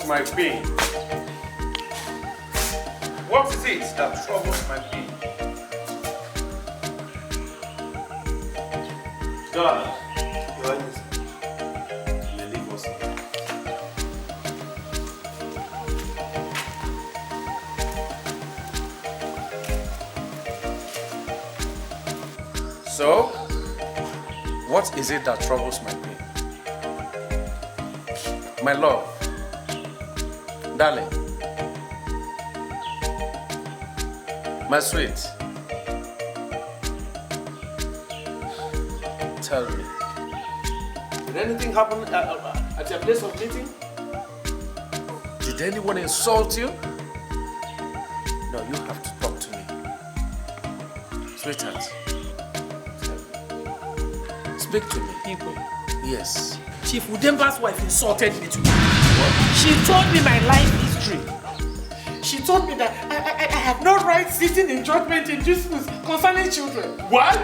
my pain? What is it that troubles my pain? God, Your Highness, you may leave us. So, what is it that troubles my pain? My love, darling, my sweet, tell me, did anything happen at your place of meeting? Did anyone insult you? No, you have to talk to me. Sweetheart, speak to me. Igbo. Yes. Chief Udemba's wife insulted me today. What? She told me my life history. She told me that I have no right sitting in judgment in disputes concerning children. What?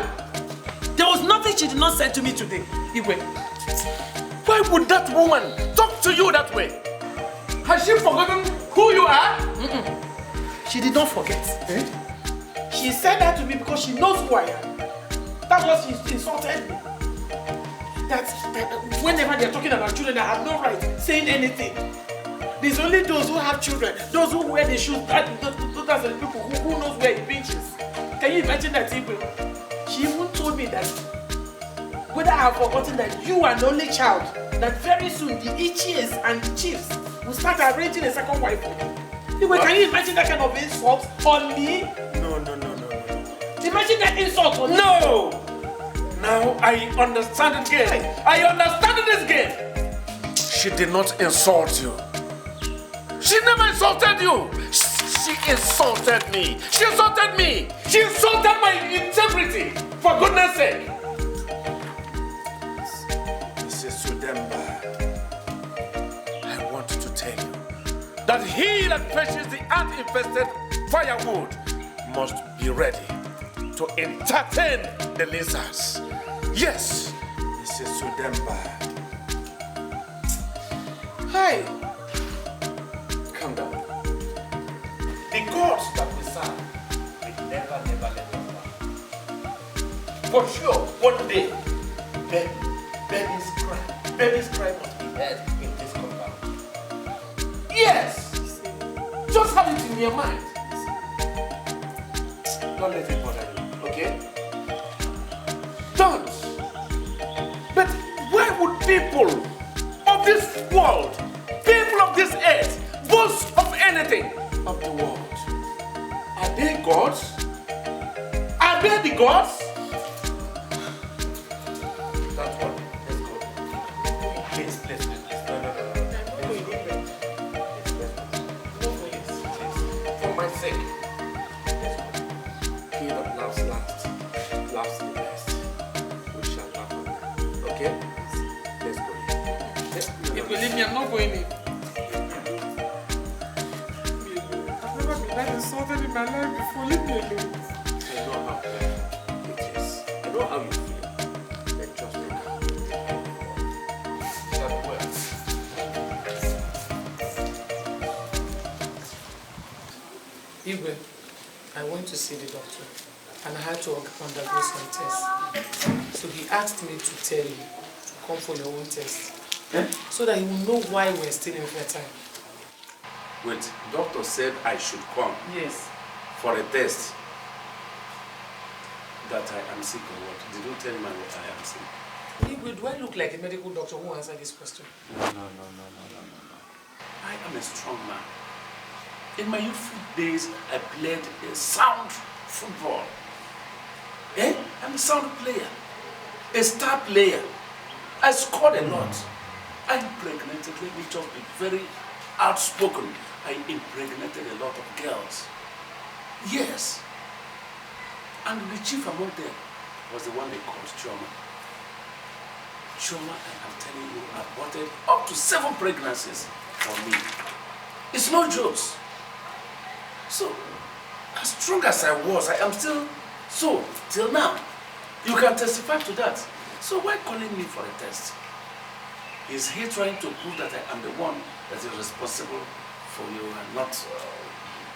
There was nothing she did not say to me today. Igwe. Why would that woman talk to you that way? Has she forgotten who you are? She did not forget. Eh? She said that to me because she knows who I am. That's what she insulted me. That whenever they're talking about children, I have no right saying anything. There's only those who have children, those who wear the shoes, those are the people who knows where it pinches. Can you imagine that, people? She even told me that whether I have forgotten that you are the only child, that very soon the Ichies and the chiefs will start arranging a second wife for you. Can you imagine that kind of insult on me? No. Imagine that insult on me. No! Now I understand it again. I understand this game. She did not insult you. She never insulted you. She insulted me. She insulted me. She insulted my integrity. For goodness sake. Mrs. Sudemba, I want to tell you that he that fetches the ant-infested firewood must be ready to entertain the lizards. Yes, Mrs. Sudemba. Hi. Calm down. The gods that we serve will never let us down. For sure, one day, baby's cry must be heard in this compound. Yes! Just have it in your mind. Don't let it bother you, okay? Don't. But why would people of this world, people of this earth, boast of anything of the world? Are they gods? Are they the gods? That's what. Let's go. Please. No. For my sake. He that laughs laughs the best. We shall laugh on that. Okay? Let's go. If you leave me, I'm not going in. I've never been that insulted in my life before. Leave me alone. I know how it is. I know how you feel. Let's just make it. That well. Igwe, I went to see the doctor and I had to undergo some tests. So he asked me to tell you to come for your own test. So that he will know why we're still infertile. Wait, doctor said I should come Yes. for a test that I am sick or what? Did you tell me what I am sick? Igwe, do I look like a medical doctor who answered this question? No. I am a strong man. In my youthful days, I played a sound football. I'm a sound player, a star player. I scored a lot. I impregnated, let me just be very outspoken. I impregnated a lot of girls. Yes. And the chief among them was the one they called Choma. Choma, I am telling you, aborted up to 7 pregnancies for me. It's no jokes. So, as strong as I was, I am still so, till now. You can testify to that. So why calling me for a test? Is he trying to prove that I am the one that is responsible for you and not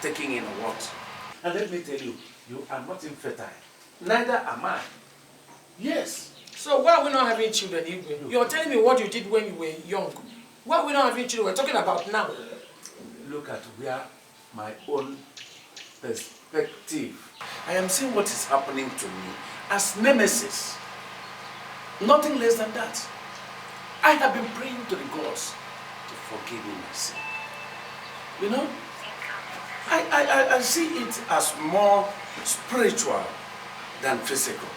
taking in a word. And let me tell you, you are not infertile. Neither am I. Yes. So why are we not having children, Igwe? You're telling me what you did when you were young. Why are we not having children? We're talking about now. Look at where my own perspective. I am seeing what is happening to me as nemesis. Nothing less than that. I have been praying to the gods to forgive me my sin. You know? I see it as more spiritual than physical.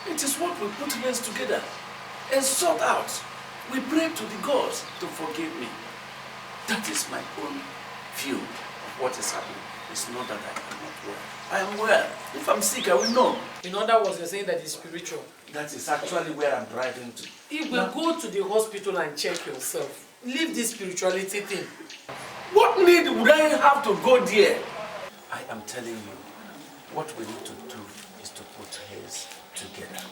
It is what we put hands together and sort out. We pray to the gods to forgive me. That is my own view of what is happening. It's not that I am not well. I am well. If I'm sick, I will know. In other words, you're saying that it's spiritual. That is actually where I'm driving to. If we go to the hospital and check yourself, leave this spirituality thing. What need would I have to go there? I am telling you, what we need to do is to put heads together.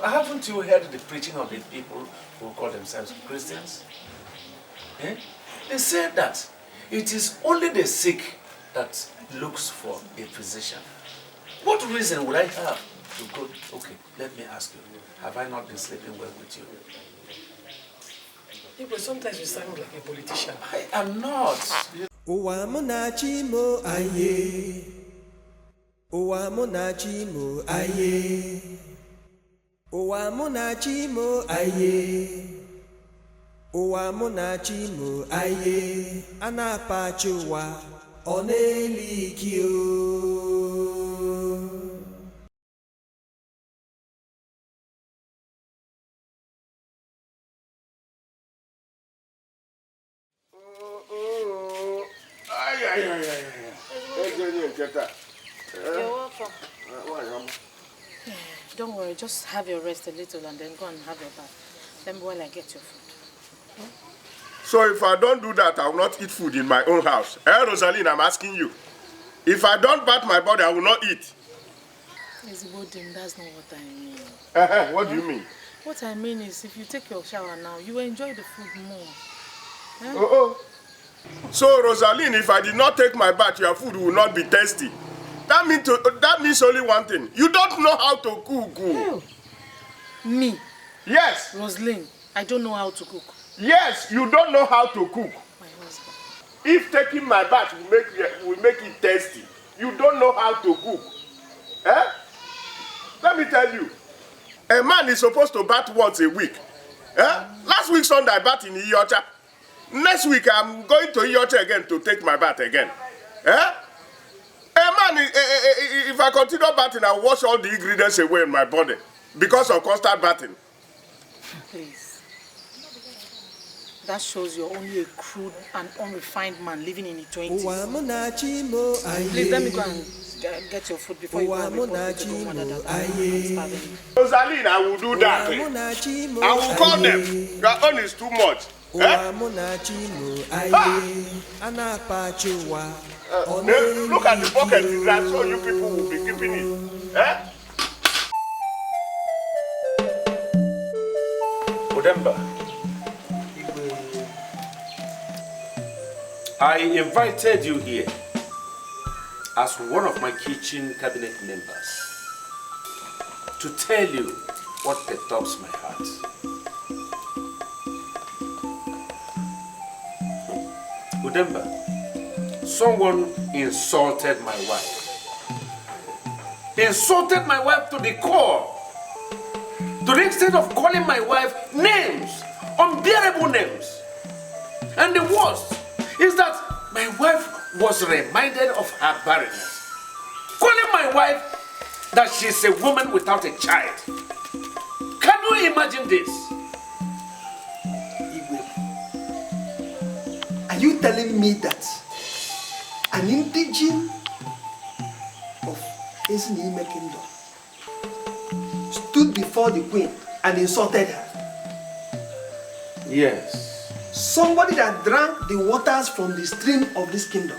Haven't you heard the preaching of the people who call themselves Christians? Eh? They said that it is only the sick that looks for a physician. What reason would I have to go? Okay, let me ask you, have I not been sleeping well with you? Yeah, but sometimes you sound like a politician. I am not. Uwa monachimo aye. Uwa monachimo aye. Uwa monachimo aye. Uwa monachimo aye. Anapachuwa onelikio. You're welcome. Don't worry, just have your rest a little and then go and have your bath. Then while I get your food. So if I don't do that, I will not eat food in my own house. Eh, Rosaline, I'm asking you. If I don't bath my body, I will not eat. Igbo, that's not what I mean. What do you mean? What I mean is, if you take your shower now, you will enjoy the food more. So, Rosaline, if I did not take my bath, your food will not be tasty. That means only one thing. You don't know how to cook. Who? Me? Yes. Rosaline, I don't know how to cook. Yes, you don't know how to cook. My husband. If taking my bath will make it tasty, you don't know how to cook. Eh? Let me tell you. A man is supposed to bath once a week. Eh? Last week Sunday I bathed in Iyocha. Next week I'm going to Iyocha again to take my bath again. Eh? A man, if I continue bathing, I'll wash all the ingredients away in my body because of constant bathing. Please. That shows you're only a crude and unrefined man living in the 20s. Please let me go and get your food before you go and report to the mother that I'm starving. Rosaline, I will do that. I will call them. Your own is too much. Eh? Look at the bucket in that, so you people will be keeping it. Eh? Udemba, I invited you here as one of my kitchen cabinet members to tell you what perturbs my heart. Udemba, someone insulted my wife. Insulted my wife to the core. To the extent of calling my wife names, unbearable names. And the worst is that my wife was reminded of her barrenness. Calling my wife that she's a woman without a child. Can you imagine this? Igwe, are you telling me that an indigene of Ezinime Kingdom stood before the queen and insulted her? Yes. Somebody that drank the waters from the stream of this kingdom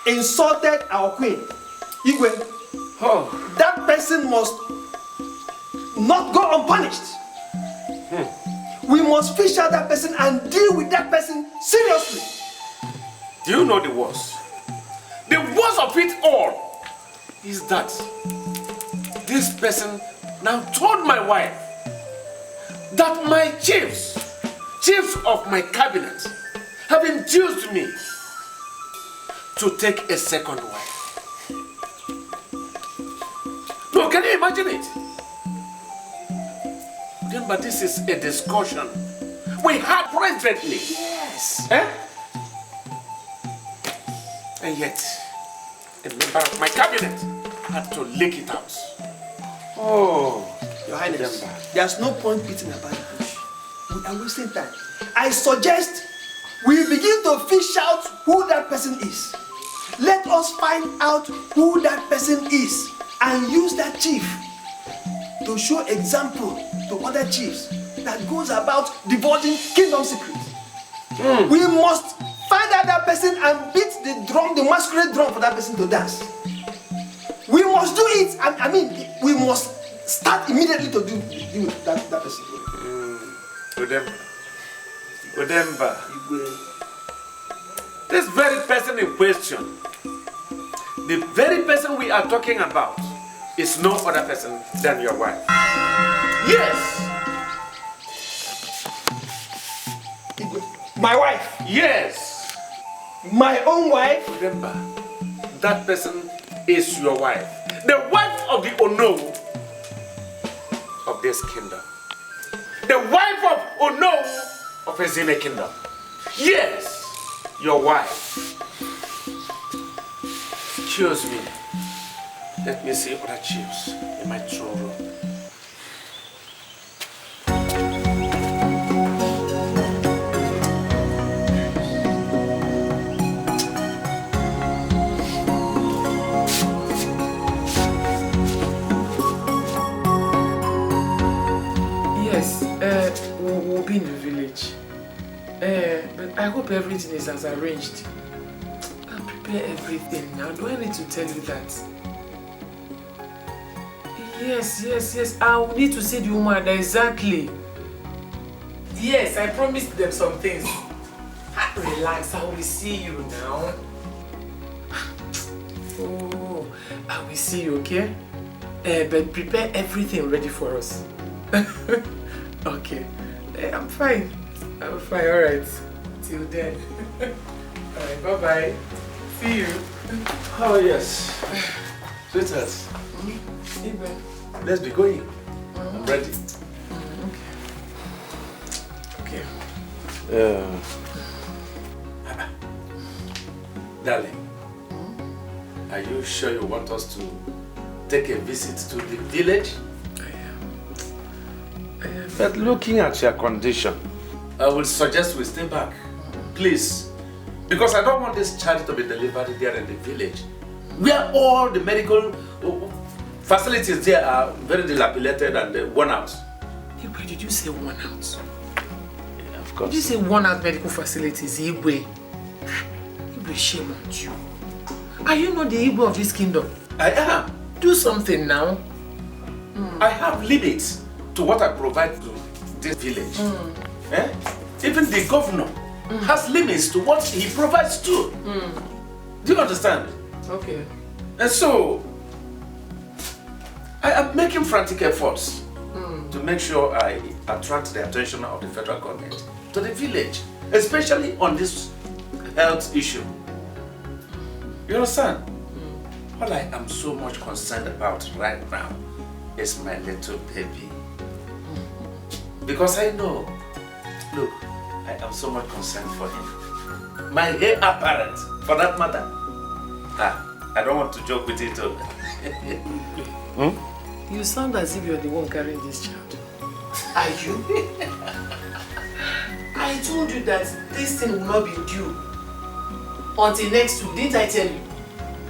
insulted our queen. Igwe, that person must not go unpunished. We must fish out that person and deal with that person seriously. Do you know the worst? The worst of it all is that this person now told my wife that my chiefs of my cabinet have induced me to take a second wife. No, can you imagine it? Then, but this is a discussion we had privately. Yes. Eh? And yet, a member of my cabinet had to leak it out. Oh, Your Highness, there's no point beating about the bush. We are wasting time. I suggest we begin to fish out who that person is. Let us find out who that person is and use that chief to show example to other chiefs that goes about divulging kingdom secrets. We must find out that person and beat the drum, the masquerade drum for that person to dance. We must do it. I mean, we must start immediately to do with that person. Udemba. This very person in question, the very person we are talking about, is no other person than your wife. Yes! My wife? Yes! My own wife? Remember, that person is your wife. The wife of the Ono of this kingdom. The wife of Ono of Ezine kingdom. Yes, your wife. Excuse me. Let me see other chiefs in my throne room. Yes, we'll be in the village. But I hope everything is as arranged. I'll prepare everything now. Do I need to tell you that? Yes. I will need to see the woman exactly. Yes, I promised them some things. Relax, I will see you now. Oh, I will see you, okay? But prepare everything ready for us. Okay. I'm fine. Alright. Till then. Alright, bye-bye. See you. Oh, yes. Sweetheart. Let's be going. I'm ready. Okay. Darling, are you sure you want us to take a visit to the village? I am. But looking at your condition, I would suggest we stay back. Please. Because I don't want this child to be delivered there in the village, where all the medical facilities there are very dilapidated and worn out. Igwe, did you say worn out? Yeah, of course. Did you say worn out medical facilities, Igwe? Igwe, shame on you. Are you not the Igbo of this kingdom? I am. Do something now. I have limits to what I provide to this village. Eh? Even the governor has limits to what he provides too. Do you understand? Okay. And so, I am making frantic efforts to make sure I attract the attention of the federal government to the village, especially on this health issue. You understand? All I am so much concerned about right now is my little baby. Because I know, look, I am so much concerned for him. My heir apparent, for that matter. I don't want to joke with it too. You sound as if you're the one carrying this child. Are you? I told you that this thing will not be due until next week. Didn't I tell you?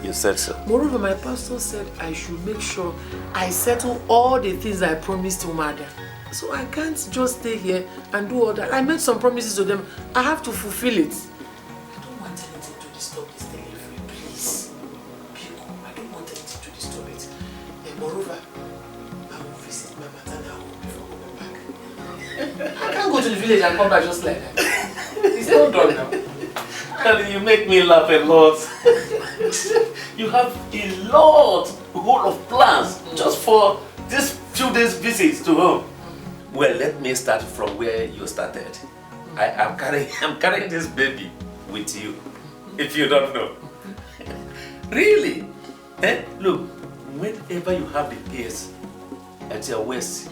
You said so. Moreover, my pastor said I should make sure I settle all the things I promised to Mother. So I can't just stay here and do all that. I made some promises to them. I have to fulfill it. I don't want anything to disturb this delivery, please. Pico, I don't want anything to disturb it. And moreover, I will visit my maternal home before coming back. I can't go go to the village and come back just like that. It's not done now. And you make me laugh a lot. You have a whole of plans just for this few days visits to home. Well, let me start from where you started. I'm carrying this baby with you, if you don't know. Really? Eh? Look, whenever you have the ears at your waist,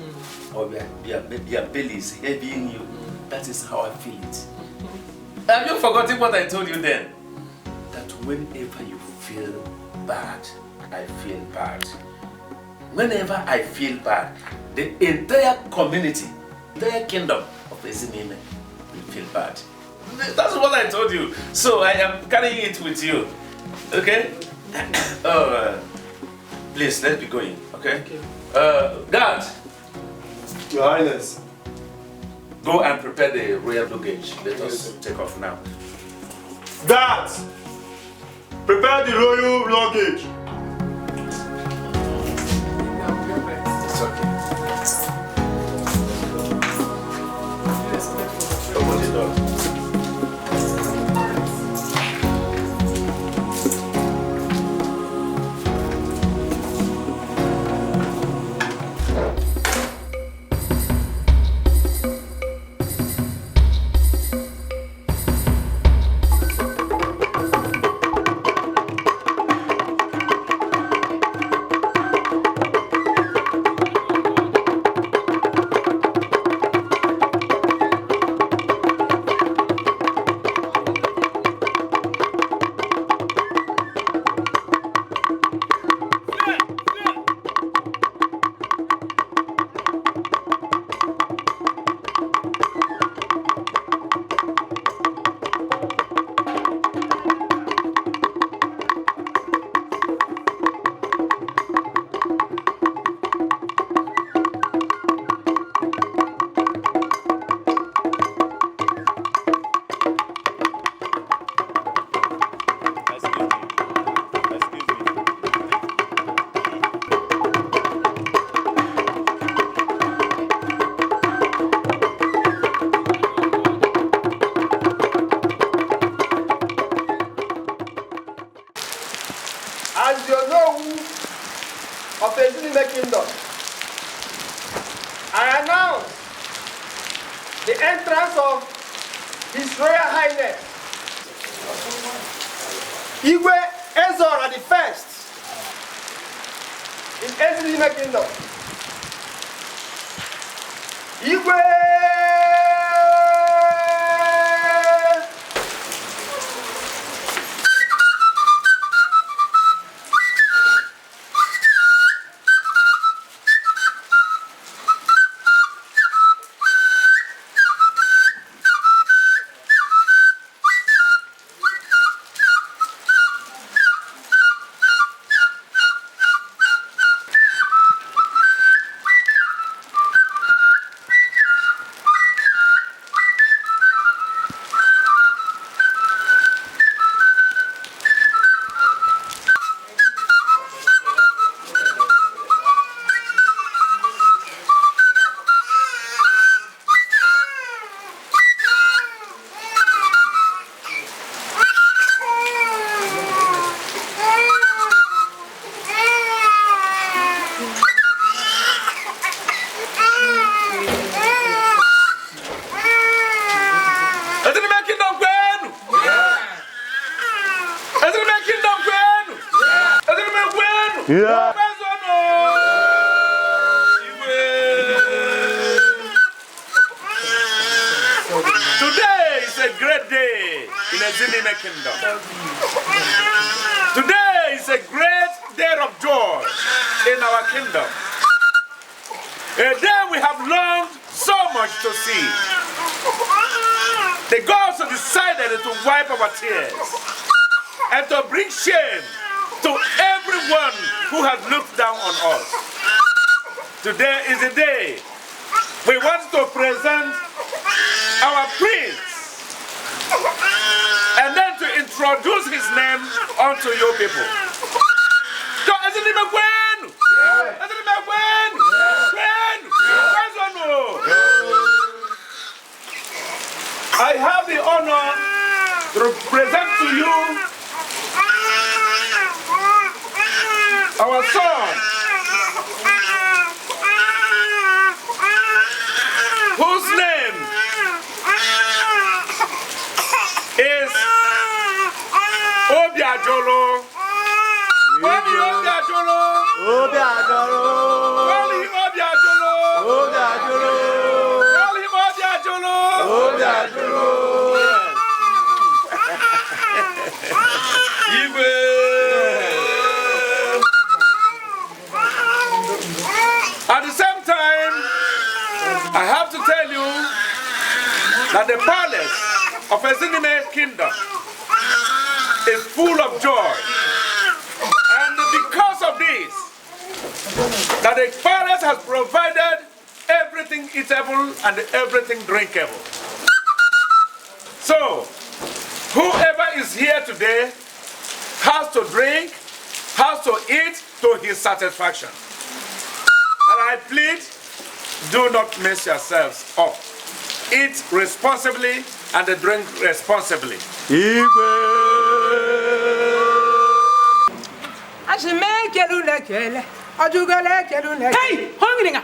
or your belly is heavy in you, that is how I feel it. Have you forgotten what I told you then? That whenever you feel bad, I feel bad. Whenever I feel bad, the entire community, the entire kingdom of Ezinime will feel bad. That's what I told you. So I am carrying it with you. Okay? Please, let's be going. Okay? Guard. Your Highness. Go and prepare the royal luggage. Let us take off now. Guards! Prepare the royal luggage. It's okay. Open the door. of the Ezinime Kingdom, I announce the entrance of His Royal Highness Igwe Ezora the First in Ezinime Kingdom. Igwe! Yeah. Today is a great day in Ezinime Kingdom. Today is a great day of joy in our kingdom. A day we have longed so much to see. The gods have decided to wipe our tears and to bring shame to everyone who has looked down on us. Today is the day we want to present our prince and then to introduce his name unto you people. So, Ezinime Kwenu! Ezinime Kwenu! Kwenu! our son, whose name is Obiajolo. Obiajolo. Obiajolo. Obiajolo. Obiajolo. Obiajolo. Obiajolo. At the same time, I have to tell you that the palace of Ezinime Kingdom is full of joy. And because of this, that the palace has provided everything eatable and everything drinkable. So, whoever is here today has to drink, has to eat to his satisfaction. And I plead, do not mess yourselves up. Eat responsibly and drink responsibly. Igwe. Hey, hungry.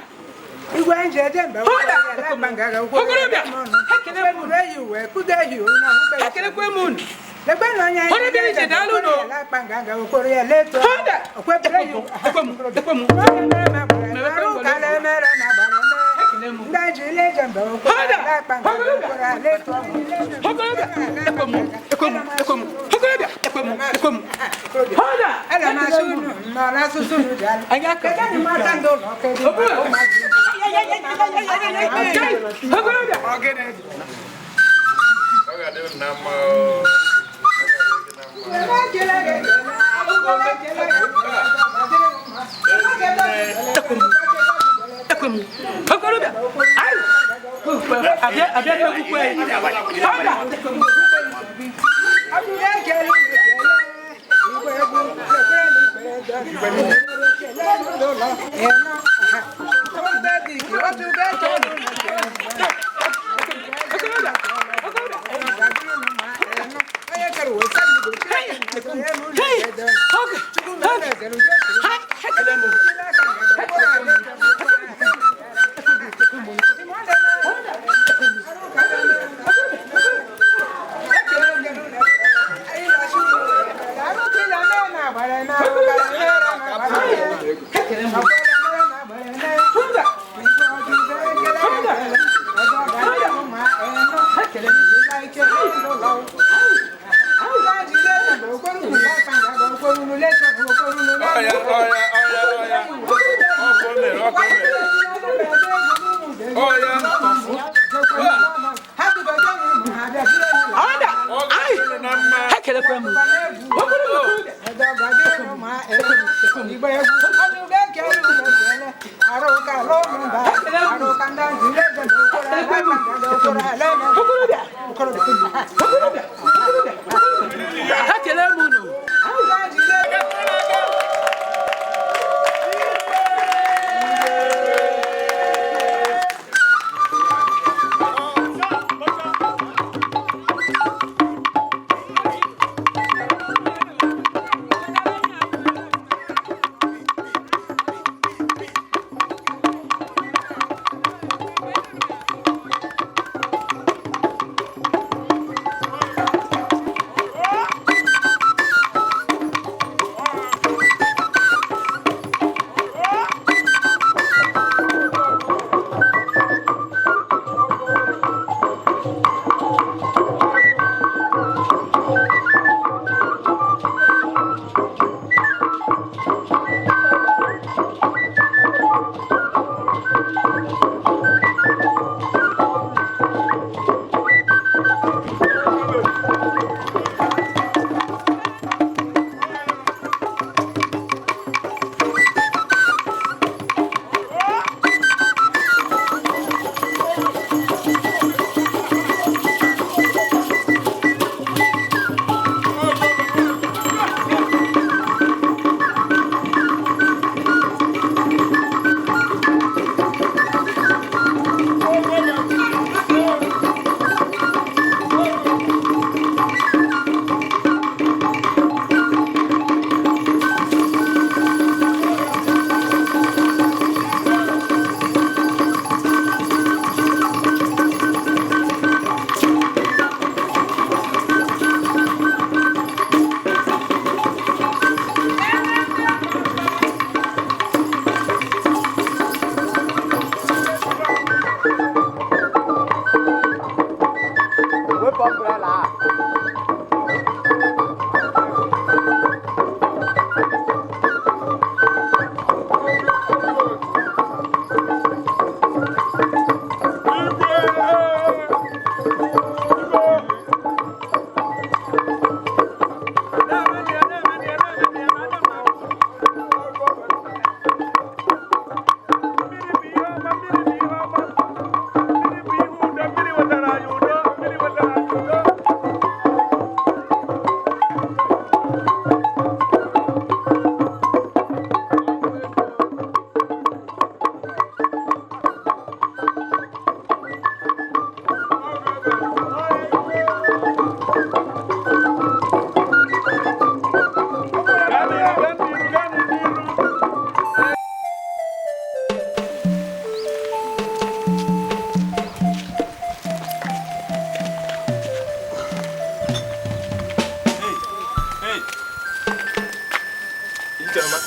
Chema.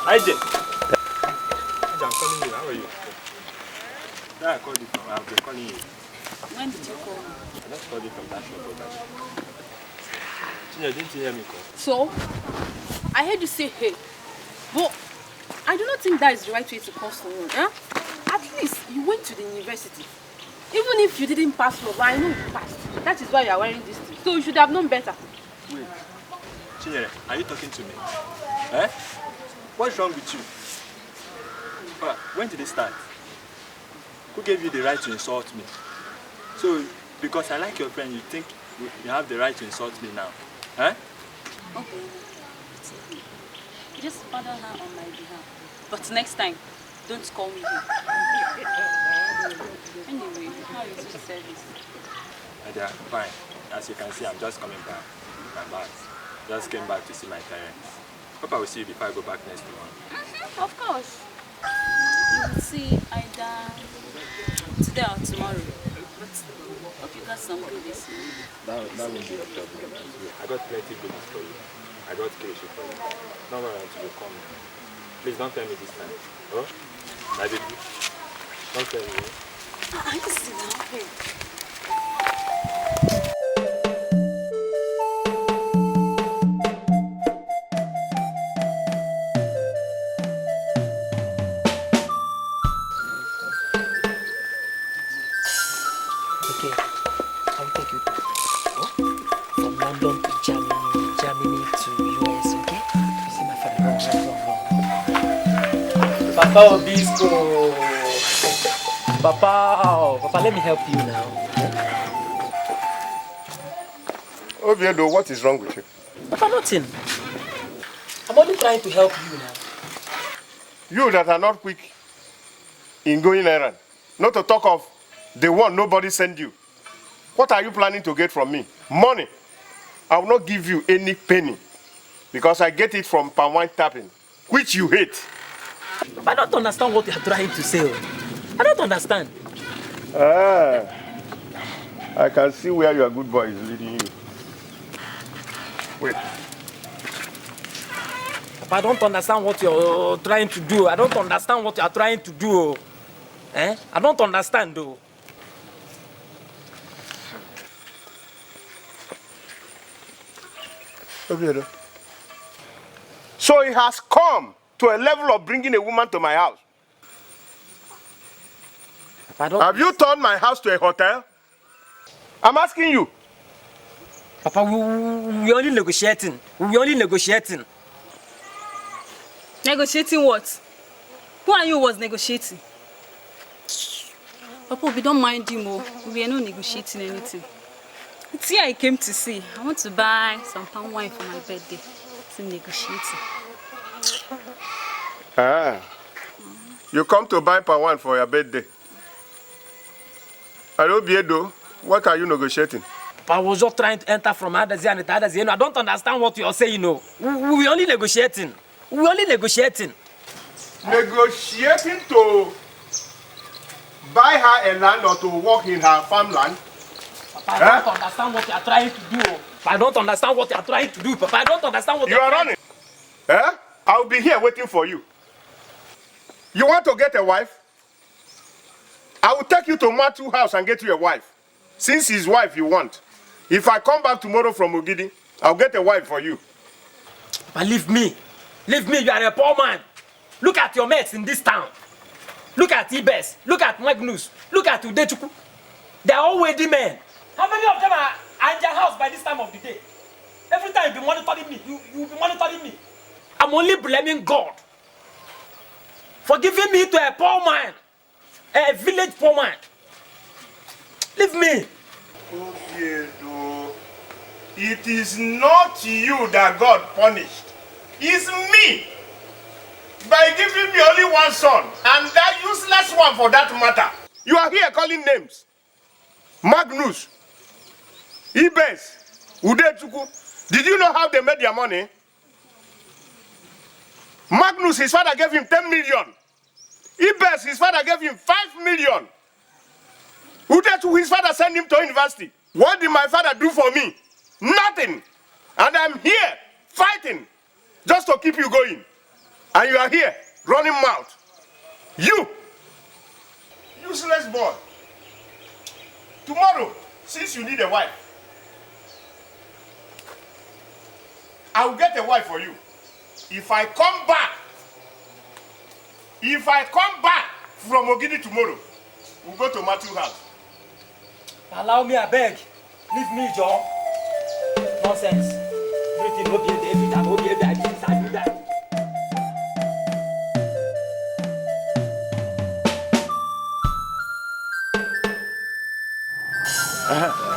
Hi, Jay. I'm calling you. How are you? Yeah, I called you from. I've been calling you. When did you call me? I just called you from that shop. Chinya, didn't you hear me call? So, I heard you say hey, but I do not think that is the right way to call someone. Huh? At least you went to the university. Even if you didn't pass your, I know you passed. That is why you are wearing this thing. So you should have known better. Wait. Chinyere, are you talking to me? Eh? What's wrong with you? When did it start? Who gave you the right to insult me? So, because I like your friend, you think you have the right to insult me now? Eh? Okay. You just pardon her on my behalf. But next time, don't call me here. Anyway, how is your service? They are fine. As you can see, I'm just coming back. I'm back. Just came back to see my parents. Hope I will see you before I go back next month. Of course. You will see either today or tomorrow. But hope you got some goodies. That won't be a problem. I got plenty of goodies for you. I got cash for you. No more until you come. Please don't tell me this time. Oh? My baby. Don't tell me. I can see now. Hey. Okay, I'll take you from London to Germany, Germany to US, okay? You see my father, Papa Obispo. Papa, let me help you now. Oviedo, what is wrong with you? Papa, nothing. I'm only trying to help you now. You that are not quick in going errand, not to talk of the one nobody sent you. What are you planning to get from me? Money. I will not give you any penny because I get it from palm wine tapping, which you hate. I don't understand what you're trying to say. I don't understand. I can see where your good boy is leading you. Wait. I don't understand what you're trying to do. I don't understand what you're trying to do. Eh? I don't understand though. So it has come to a level of bringing a woman to my house. Have you turned my house to a hotel? I'm asking you. Papa, we're only negotiating. We're only negotiating. Negotiating what? Who are you was negotiating? Papa, we don't mind you more. We are not negotiating anything. It's here I came to see. I want to buy some palm wine for my birthday. It's negotiating. You come to buy palm wine for your birthday. Ini Edo, what are you negotiating? I was just trying to enter from Adazia and Adazia. I don't understand what you're saying. No. We're only negotiating. We're only negotiating. Negotiating to buy her a land or to work in her farmland? Papa, I don't understand what you're trying to do. I don't understand what you're trying to do, Papa. I don't understand what you are running. I'll be here waiting for you. You want to get a wife? I will take you to Matthew's house and get you a wife. Since his wife you want. If I come back tomorrow from Ogidi, I'll get a wife for you. But leave me. Leave me, you are a poor man. Look at your mates in this town. Look at Ibes. Look at Magnus. Look at Udechuku. They are all wealthy men. How many of them are in their house by this time of the day? Every time you'll be monitoring me. You'll be monitoring me. I'm only blaming God for giving me to a poor man. A village poor man. Leave me. Oviedo, it is not you that God punished. It's me. By giving me only one son, and that useless one for that matter. You are here calling names. Magnus, Ibes, Udechuku. Did you know how they made their money? Magnus, his father gave him 10 million. Ibes, his father gave him 5 million. Udechuku, his father sent him to university. What did my father do for me? Nothing. And I'm here fighting just to keep you going. And you are here, running mouth. You! Useless boy. Tomorrow, since you need a wife, I will get a wife for you. If I come back from Ogidi tomorrow, we'll go to Matthew's house. Allow me, I beg. Leave me, John. Nonsense. Everything will be David. I will be able to do that.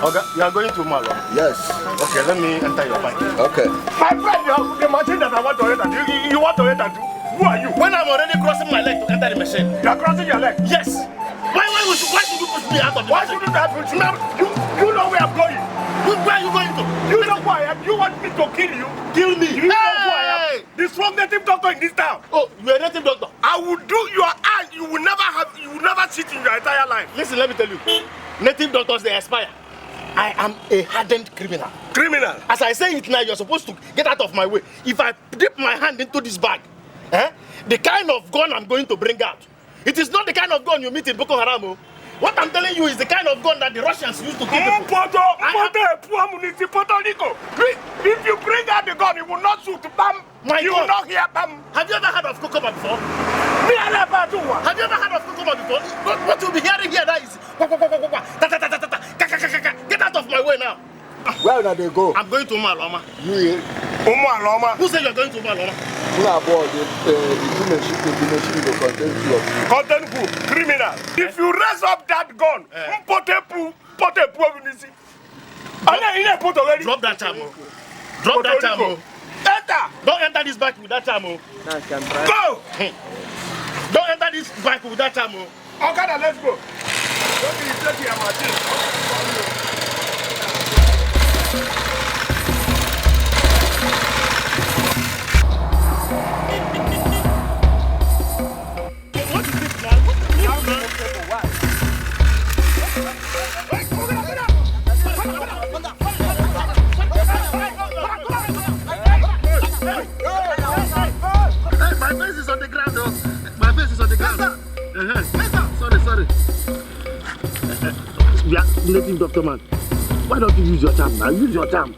Okay, you are going to Malo? Yes. Okay, let me enter your bike. Okay. My friend, the machine that I want to enter, you want to enter too? Who are you? When I'm already crossing my leg to enter the machine. You are crossing your leg? Yes. Why should you push me out of the machine? Why should you push me out? You know where I'm going. Where are you going to? You know who I am. You want me to kill you? Kill me? You know who I am. The strong native doctor in this town. Oh, you are a native doctor? I will do your eye. You will never sit in your entire life. Listen, let me tell you. Native doctors, they expire. I am a hardened criminal. Criminal? As I say it now, you're supposed to get out of my way. If I dip my hand into this bag, the kind of gun I'm going to bring out, it is not the kind of gun you meet in Boko Haram. What I'm telling you is the kind of gun that the Russians used to kill people. If you bring out the gun, it will not shoot. Bam. You will not hear bam. Have you ever heard of Kokoma before? Me, I never do one. Have you ever heard of Kokoma before? What you'll be hearing here now is get out of my way now. Where do they go? I'm going to Umaloma. You here? Umaloma? Who said you're going to Umaloma? Who are aboard the machine will contain two of you. Content who? Criminal. If you raise up that gun, drop that time. Drop that time. Enter! Don't enter this bike with that time. Go! Don't enter this bike with that time. Okay, let's go. Don't be taking your machine. What is this now? My face is on the ground, though. My face is on the ground. Sorry. Yeah, native doctor man. Why don't you use your charm now? Use your charm.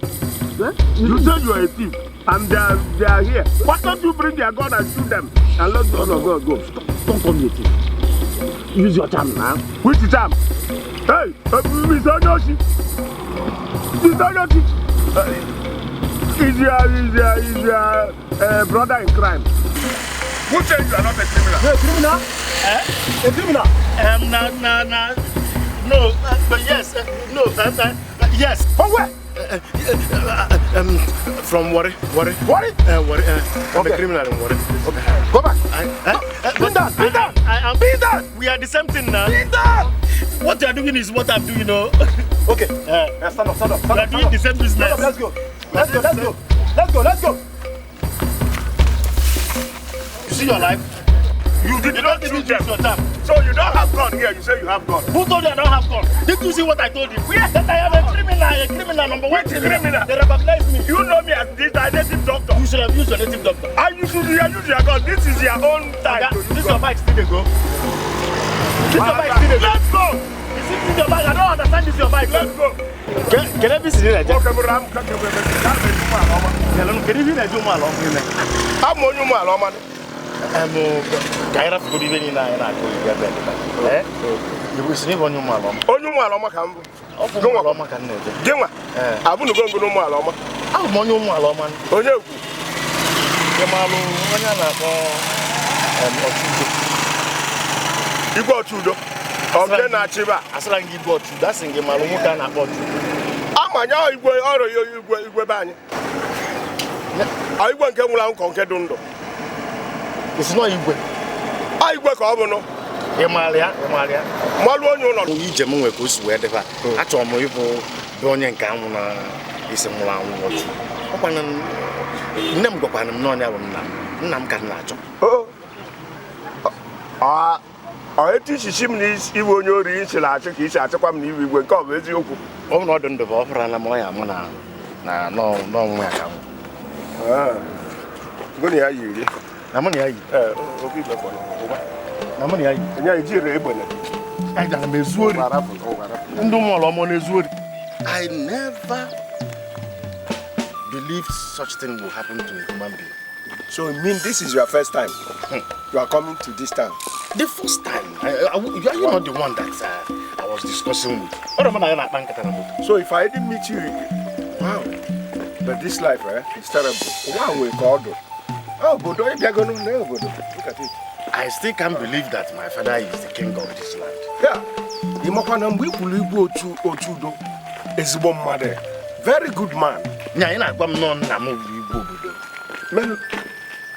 You say you are a thief, and they are here. Why don't you bring their gun and shoot them? And let go. Don't call me a thief. Use your charm now. Which charm? Hey, Mr. Yoshi. Is your brother in crime? Who said you are not a criminal? You're a criminal? A criminal? No, but yes, yes. From where? From Warri. Warri? I'm a criminal in Warri. Okay. Go back. Bring that. We are the same thing now. Bring that. What you are doing is what I'm doing, Okay. Stand up. We are doing the same business. Let's go. You see your life? You don't even use your time. So you don't have gun here, you say you have gun. Who told you I don't have gun? Did you see what I told you? That I am a criminal, number one criminal. They recognize me. You know me as this native doctor. You should have used your native doctor. And you should use your gun. This is your own time. This your bike still go. Let's go. Is it your bike? I don't understand this your bike. Let's go. Can I be seen there? Okay, Ram. Can you be in a Juma? I'm on you, Maloma. Kaira for the evening, I go you will sleep on your maloma. On your maloma can go along. Jima, I wouldn't go to Maloma. I'm on your maloma. Oh, you. You go to the Chiba. As long as you go to that's in your maloma. I'm a young boy, or you go back. I won't come along Concadundo. It's not Igbo. I work over no. Emalia. Malu no no. You jemu we ko suwe de ba. Ato mo ibo donye nka mu na isemula nwo. Okwana nnem gokwana m no nya wo nnam ka na acho. Eti shishim ni iwo onye ori nchila acho ka isi achekwa m na iwe igwe nke obu eziokwu. O no do ndo ba ofra na mo ya mo na no nwa ka. Goni ya yiri. money are you? Na money are you? Yeah, you rebel. I don't know. I never believed such thing will happen to a human being. So you mean this is your first time? You are coming to this town? The first time. You are not the one that I was discussing with. So if I didn't meet you, wow. But this life, is terrible. Wow, we called it. Oh, but don't you go no look at it. I still can't believe that my father is the king of this land. Yeah. Very good man. Man,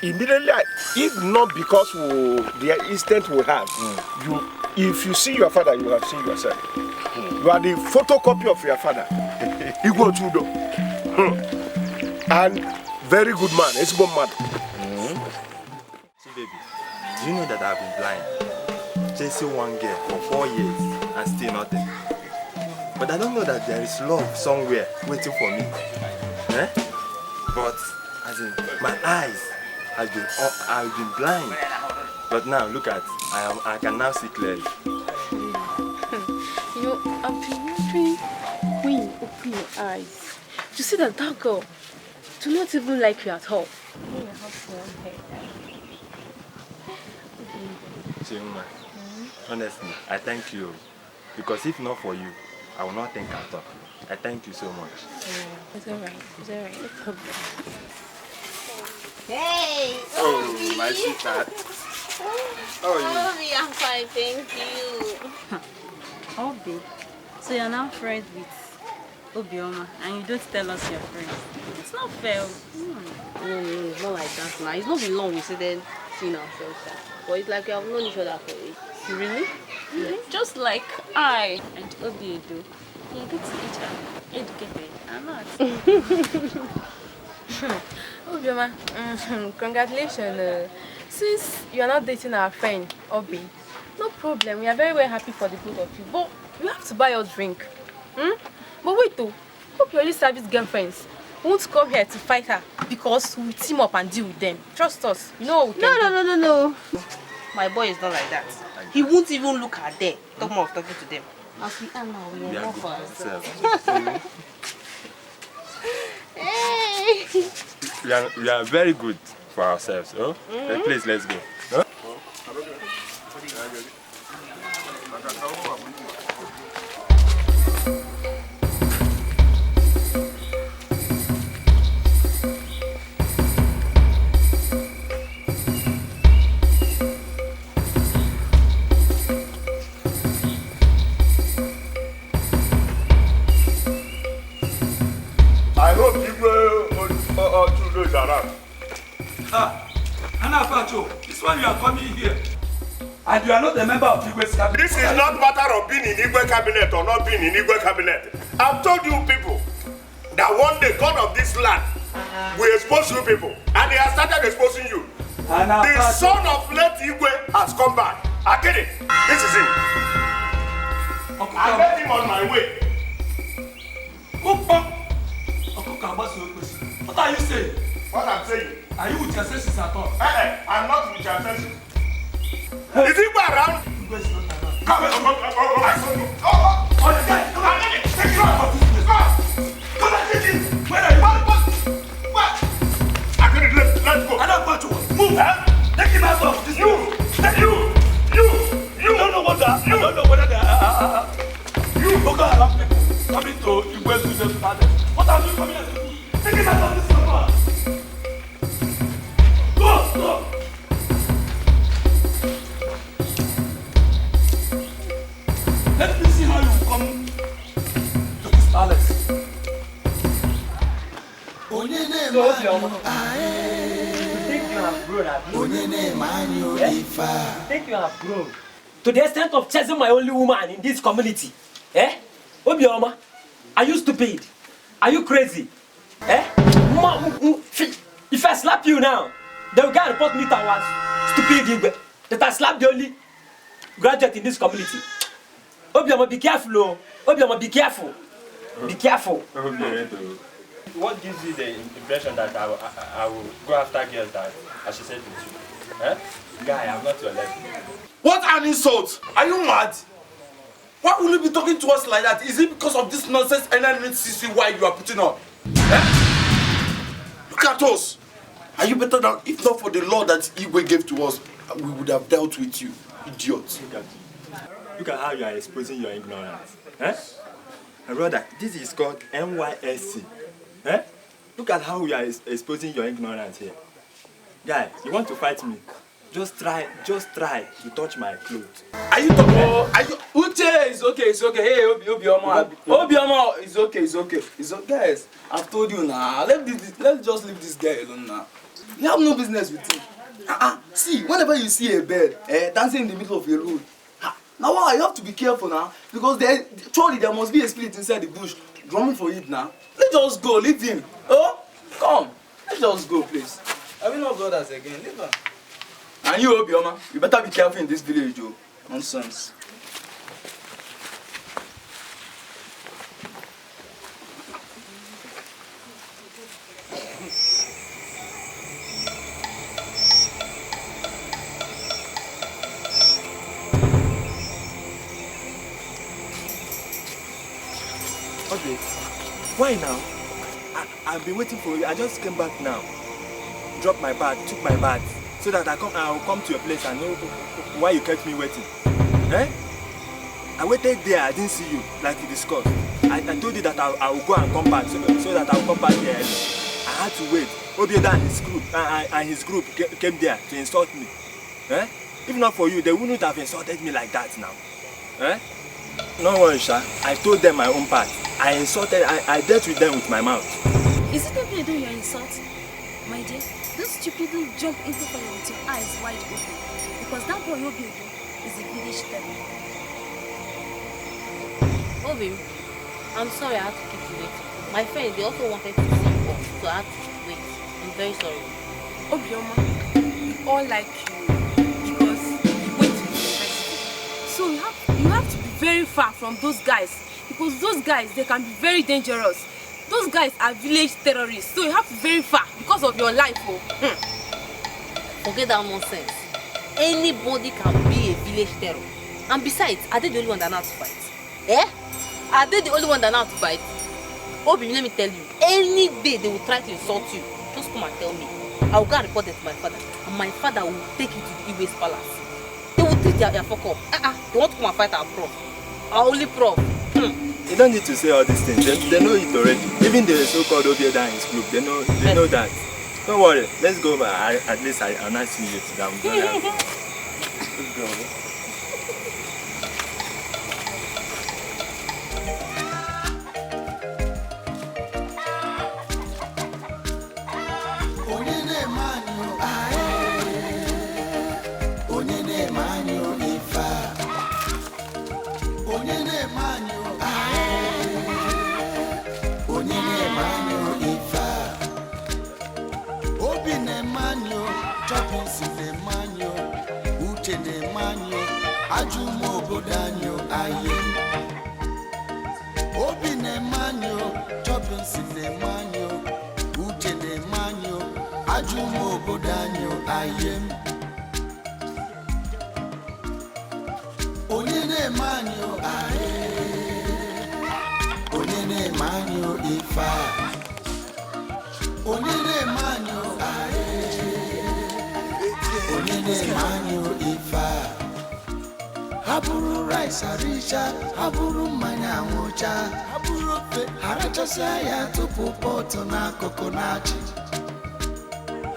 immediately, if not because the instant we have, if you see your father, you have seen yourself. You are the photocopy of your father. Igbo Tudo. And very good man. It's a good man. See, baby, do you know that I've been blind? Chasing one girl for 4 years and still nothing. But I don't know that there is love somewhere waiting for me. Eh? But as in, my eyes have been blind. But now look at, I can now see clearly. You know, I've been wondering when you open your eyes to see that girl do not even like you at all. Chima, honestly, I thank you. Because if not for you, I will not think at all. I thank you so much. It's alright. It's alright. No problem. Hey! Oh, my sweetheart. How are you? Obi, I'm fine, thank you. Obi, so you're now friends with Obioma and you don't tell us you're friends. It's not fair. No, it's not like that now. It's not been long we started seeing ourselves. But it's like we have known each other for ages. Really? Mm-hmm. Just like I and Obi Edo. We are good to each other. Educated. I'm not. Obioma, congratulations. Since you are not dating our friend, Obi, no problem. We are very, very happy for the both of you. But you have to buy your drink. But wait though, hope your service girlfriends won't come here to fight her because we'll team up and deal with them. Trust us. You know what we can do. No. My boy is not like that. He won't even look at them. Talk more of talking to them. As we are now, we are not for ourselves. Hey! We are very good for ourselves. Oh? Please, let's go. Huh? I hope Igbo Tudo is around. This one you are coming here. And you are not a member of Igbo's cabinet. This is not matter of being in Igbo cabinet or not being in Igbo cabinet. I've told you people that one day God of this land will expose you people. And they have started exposing you. The son of late Igwe has come back. I get it. This is him. I met him on my way. What are you saying? What I'm saying? Are you with your senses at all? I'm not with your senses. Is Igwe around? Igwe is not around. Come on. Where are you? What? I couldn't let's go. I don't want to move. Take him out of this. You don't know what that. You don't know whether they are. You Boko Haram people coming to Igwe to the palace. What are you coming to do? Take him out of this number. Go. Let me see how you come to this palace. So, you think you have grown, have you? You think you have grown? To the extent of chasing my only woman in this community? Obioma, are you stupid? Are you crazy? If I slap you now, they will get report me that I was stupid Igwe. That I slapped the only graduate in this community. Obioma, be careful, oh. Obioma, be careful. Be careful. What gives you the impression that I will go after girls that as she said with you. Eh? Guy, I'm not your level. What an insult! Are you mad? Why will you be talking to us like that? Is it because of this nonsense NNCCY you are putting on? Eh? Look at us. Are you better than, if not for the law that Igbo gave to us, we would have dealt with you, idiots. Look at how you are exposing your ignorance. Eh? My brother, this is called NYSC. Eh? Look at how you are exposing your ignorance here. Guy, you want to fight me? Just try to touch my clothes. Are you talking? Are you? Uche, it's okay. Hey, Obioma, it's okay. It's okay, guys. I've told you now. Let's just leave this guy alone now. You have no business with him. See, whenever you see a bird dancing in the middle of a road, now you have to be careful now because surely there must be a spirit inside the bush drumming for it now. Let's just go. Leave him. Oh, come. Let's just go, please. I will not brothers again. Leave her. And you, Obioma, you better be careful in this village, Joe. Nonsense. Okay, why now? I've been waiting for you. I just came back now. Dropped my bag, took my bag, so that I'll come to your place and know why you kept me waiting. Eh? I waited there, I didn't see you, like we discussed. I told you that I will go and come back, so that I will come back here early. I had to wait. Obieda and his group came there to insult me. Eh? If not for you, they wouldn't have insulted me like that now. Eh? No worries, sir. I told them my own part. I dealt with them with my mouth. Is it Obieda you're insulting? My dear, those stupid people jump into fire with your eyes wide open. Because that boy Obieda is a village terror. Obi, I'm sorry I had to keep you waiting. My friend, they also wanted to see you off, so I had to wait. I'm very sorry. Obioma, we all like you because you went to university. So you have to be very far from those guys because those guys, they can be very dangerous. Those guys are village terrorists, so you have to be very far because of your life. Oh. Forget that nonsense. Anybody can be a village terror. And besides, are they the only one that know how to fight? Eh? Are they the only one that know how to fight? Obi, let me tell you, any day they will try to insult you, just come and tell me. I will go and report it to my father, and my father will take you to the Igbo's palace. They will treat their fuck up. They want to come and fight our prof. Our only prof. You don't need to say all these things. They know it already. Even the so-called Obieda and his group, they know that. Don't worry. Let's go back. At least I'll not see you down. Let's go. Ajumo bodanyo aye Obi ne manyo chopping sine manyo Uche ne manyo Ajumo bodanyo aye Onye ne manyo aye Onye ne manyo ifa Onye ne manyo aye Onye ne manyo ifa Haburu rice arisha, haburu manya mocha, haburu fe, harachasa ya tupu poto na kokonachi.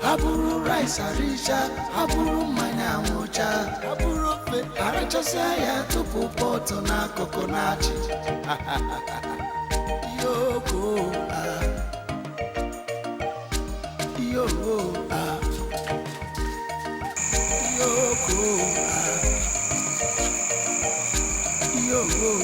Haburu rice arisha, haburu manya mocha, haburu fe, harachasa ya tupu poto na kokonachi. Yoko Yoko Yoko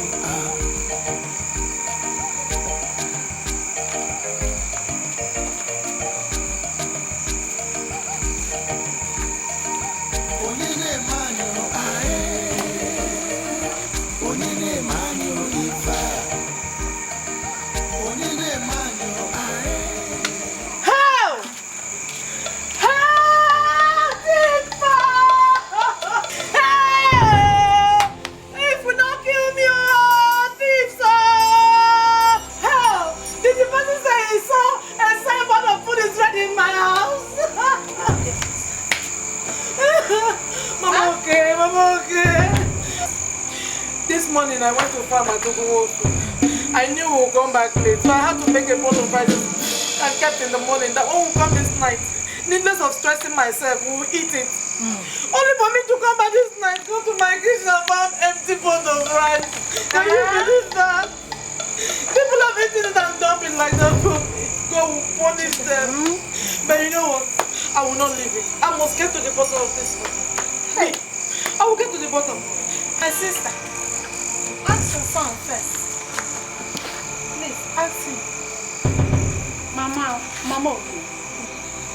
Mama, okay, Mama, okay. This morning I went to farm at Togo. I knew we would come back late, so I had to make a pot of rice and kept in the morning. That one will come this night. Needless of stressing myself, we will eat it. Only for me to come back this night, go to my kitchen and find empty pot of rice. Can you believe that? People have eaten it and dumped it like that. God will punish them. But you know what? I will not leave it. I must get to the bottom of this one. Hey, I will get to the bottom. My sister, ask your son first. Please, ask him. Mama,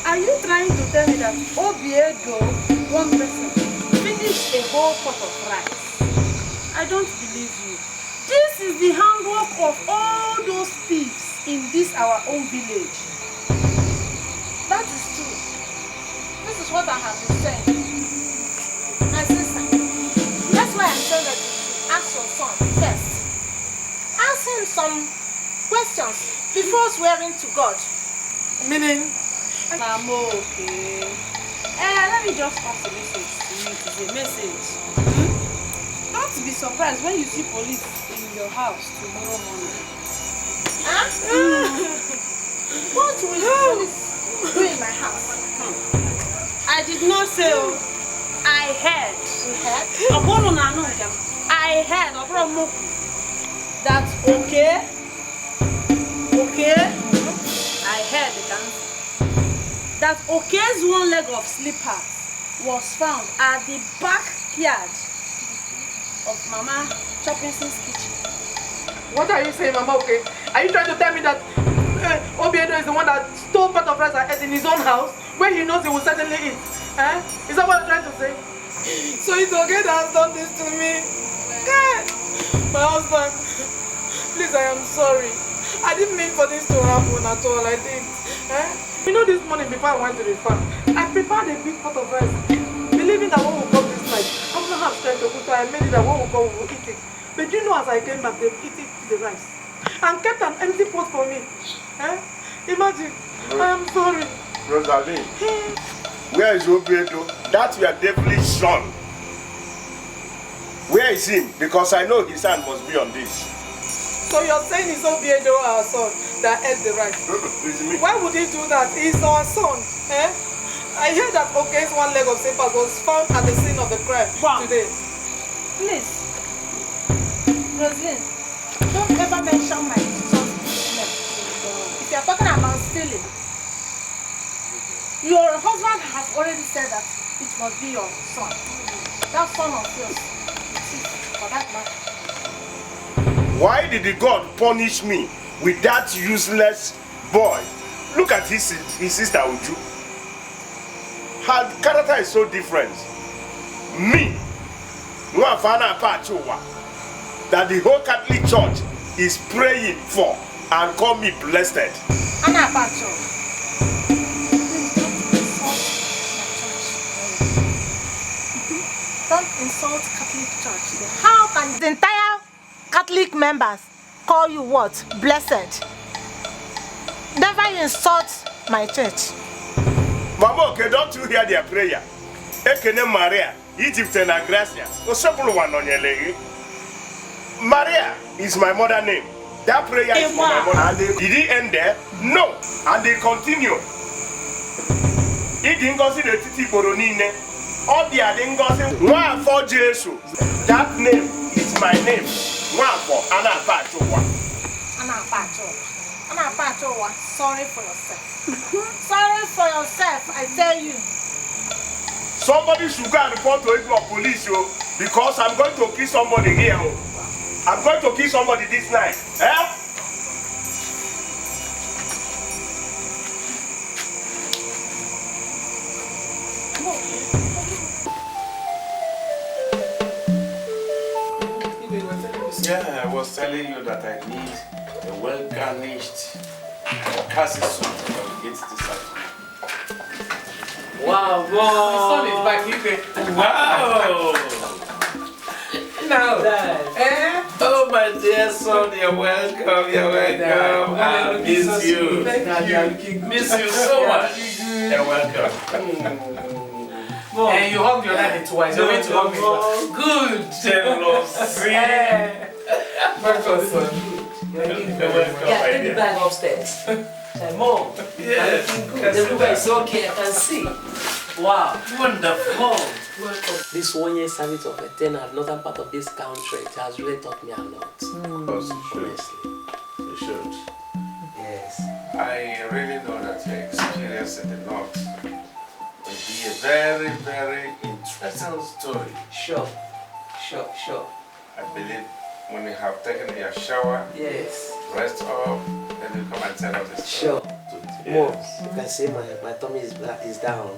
are you trying to tell me that Obiedo, one person, finished a whole pot of rice? I don't believe you. This is the handwork of all those thieves in this our own village. That is true. This is what I have been saying. My sister, that's why I'm saying that you should ask your son first. Ask him some questions before swearing to God. Meaning? Mama, okay. Let me just pass a message to you. It is a message. Don't be surprised when you see police in your house tomorrow morning. What will police do in my house? I did not say. I heard. You heard? I heard that okay. I heard the dance. That Okay's one leg of slipper was found at the backyard of Mama Chopinson's kitchen. What are you saying, Mama? Okay, are you trying to tell me that Obiedo is the one that stole part of rice and ate in his own house, where he knows he will certainly eat? Is that what you're trying to say? So it's okay that has done this to me? God, my husband, please, I am sorry. I didn't mean for this to happen at all. I did. You know, this morning before I went to the farm, I prepared a big pot of rice, believing that one will come this night. I will not have strength to cook, so I made it that one will come, we will eat it. But you know, as I came back, they've eaten the rice and kept an empty pot for me. Imagine. I am sorry. Rosaline, where is Obiedo? That's your devilish son. Where is him? Because I know his hand must be on this. So you're saying it's Obiedo, our son, that ate the rice? Why would he do that? He's our son. I hear that Okay's one leg of slipper was found at the scene of the crime today. Please, Rosaline, don't ever mention my son's name. If you're talking about stealing, your husband has already said that it must be your son. That son of yours, for that matter. Why did the God punish me with that useless boy? Look at his sister Uju. Her character is so different. Me, that the whole Catholic Church is praying for and call me blessed. Anna Pacho, don't insult Catholic Church. How can the entire Catholic members call you what? Blessed. Never insult my church. Mama, okay, don't you hear their prayer? Ekene Maria, Egypt and Gracia. Maria is my mother name. That prayer is for my mother. And did it end there? No. And they continue. It didn't go see the Titi Boronine. All the Adingosi. One for Jesus. That name is my name. One for Anna Pachowa. Anna Pachowa. Anna Pachowa. Sorry for yourself. Sorry for yourself, I tell you. Somebody should go and report to Igbo police, because I'm going to kill somebody here. I'm going to kill somebody this night. Yeah, I was telling you that I need a well-garnished cassie soup that will get this out. Wow, boy. My son is back here. Wow! Now, oh my dear son, you're welcome, you're welcome. I miss you. Thank you. Miss you so much. You're welcome. phone. And you hugged your daddy twice. You're going to hug me. Good. Jealousy. Welcome, son. Take the bag upstairs. Say, Mom, Yes. everywhere is okay, I can see. Wow. Wonderful. Welcome. This 1 year service of a 10 at northern part of this country, it has really taught me a lot. Honestly. You should. Yes. I really know that your experience in the north will be a very, very interesting story. Sure. I believe when you have taken your shower, Yes. rest up, then you come and tell us the Sure. story. Mom, you can say my tummy is down.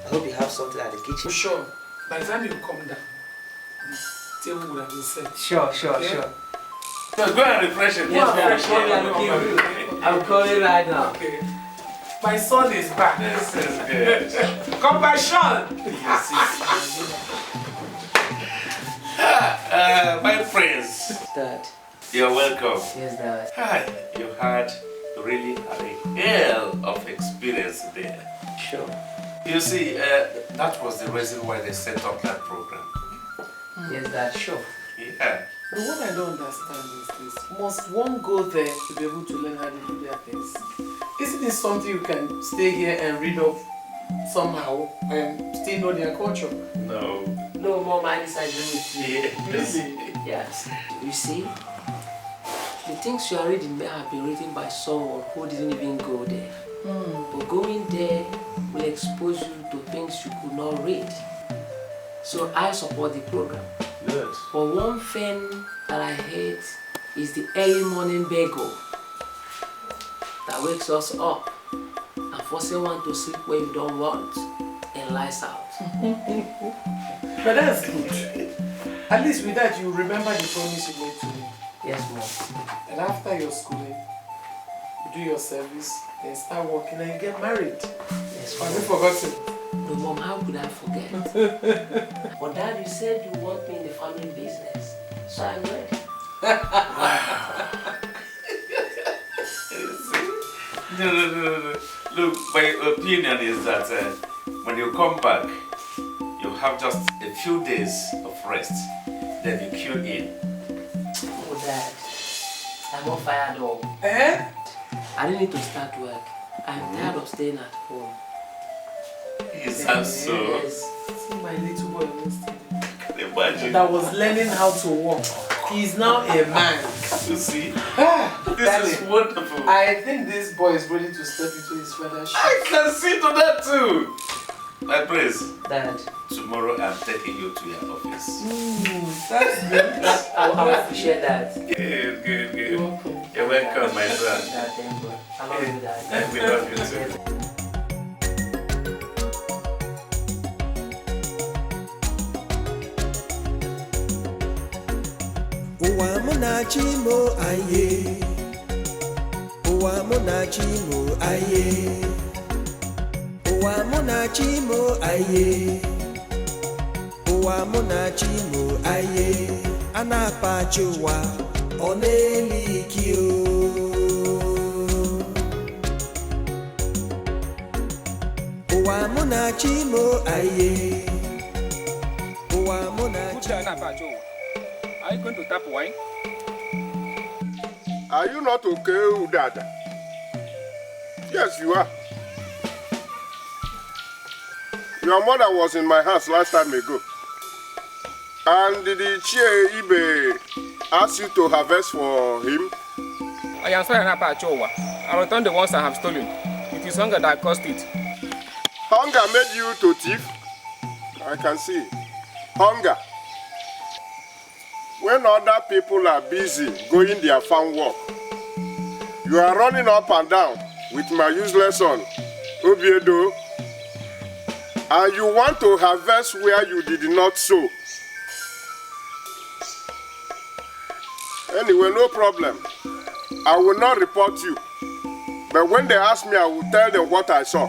I hope you have something at the kitchen. Sure. By the time you come down, the table would have been set. Sure. Yeah? So go and refresh it. Yes, Mommy, I'm looking good. I'm calling right now. Okay. My son is back. This is good. Compassion. Yes. My friends. Dad. You're welcome. Yes, Dad. Hi. You had really had a hell of experience there. Sure. You see, that was the reason why they set up that program. Yes, Dad. Sure. Yeah. But what I don't understand is this. Must one go there to be able to learn how to do their things? Isn't this something you can stay here and read off somehow and still know their culture? No. No, Mom, I disagree with you. Really? Yes. You see, the things you are reading may have been written by someone who didn't even go there. But going there will expose you to things you could not read. So I support the program. Good. But one thing that I hate is the early morning bagel that wakes us up and forces one to sleep where you don't want and lies out. But that's good. At least with that, you remember the promise you made to me. Yes, Mom. And after your schooling, you do your service, then start working and you get married. Yes, Have you forgotten? No, Mom, how could I forget? But Dad, you said you want me in the family business, so I'm ready. No. Look, my opinion is that when you come back, you have just a few days of rest, then you cue in. Oh, Dad, I'm on fire though. Eh? I don't need to start work. I'm tired of staying at home. Is that so? Yes. See my little boy yesterday. Can you imagine? That was learning how to walk. He's now a man. You see? This is wonderful. I think this boy is ready to step into his father's shoes. I can see to that too. My praise. Dad. Tomorrow I'm taking you to your office. That's good. I appreciate that. Good. You're welcome. You're welcome, my son. Dad, thank you. I love you, Dad. And we love you too. Ụwa mụ na chi mo aye. Ụwa mụ na chi mo aye. Ụwa mụ na chi mo aye. Ụwa mụ na chi mo aye. A na-akpachi ụwa ọ na-eli iki o. Ụwa mụ na chi mo aye. Ụwa mụ na chi mo aye. Are you going to tap wine? Are you not okay, Udada? Yes, you are. Your mother was in my house last time ago. And did the Chie Ibe ask you to harvest for him? I am sorry, Napa Chowa. I return the ones I have stolen. It is hunger that caused it. Hunger made you to thief? I can see. Hunger. When other people are busy going their farm work, you are running up and down with my useless son, Ini Edo, and you want to harvest where you did not sow. Anyway, no problem. I will not report you. But when they ask me, I will tell them what I saw.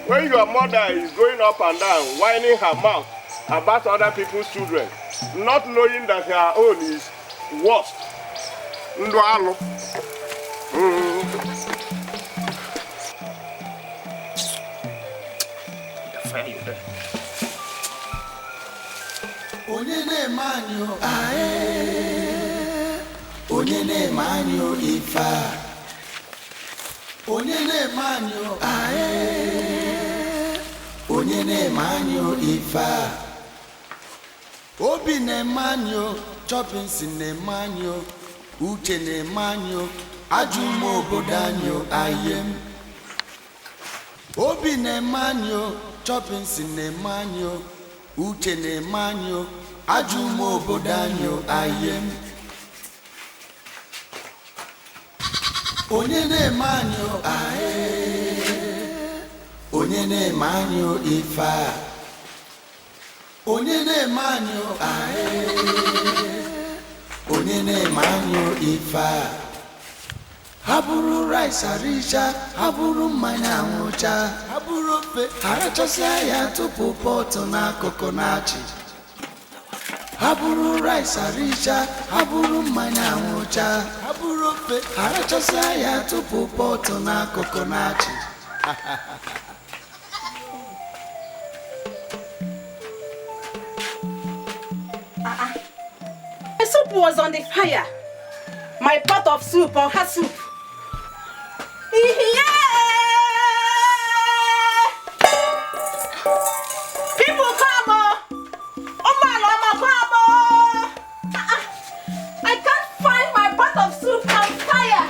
When your mother is going up and down, whining her mouth about other people's children, not knowing that her own is worse. Ndwalo. fire you there. Onyene manyo ae. Onyene manyo ifa. Onyene manyo ae. Onyene manyo ifa. Obi ne manyo, chopping sin ne manyo, uche ne manyo, ajumo bodanyo ayem. Obi ne manyo, chopping sin ne manyo, uche ne manyo, ajumo bodanyo ayem. Onyene manyo ae. Onyene manyo ifa. Onyene manyo ae. Onyene manyo ifa. Haburu rice arisha, haburu mmanya nwụcha, haburu ofe arachasịa ya tupu pọtụ n'akụkụ na-achị. Haburu rice arisha, haburu mmanya nwụcha, haburu ofe arachasịa ya tupu pọtụ n'akụkụ na-achị. My soup was on the fire. My pot of soup or her soup. Yeah! People come on! Oh my Lord, come on! I can't find my pot of soup on fire.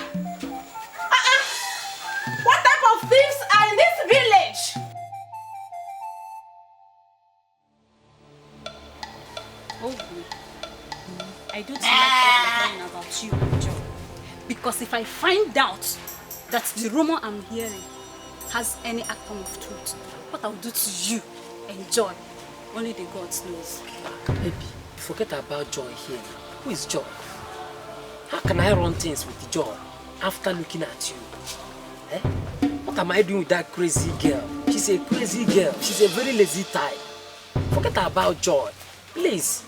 What type of thieves are in this village? Oh, I don't like hearing about you, Joe. Because if I find out that the rumor I'm hearing has any atom of truth, what I'll do to you and Joy, only the gods knows. Baby, forget about Joy here. Who is Joy? How can I run things with Joy after looking at you? Eh? What am I doing with that crazy girl? She's a crazy girl. She's a very lazy type. Forget about Joy, please.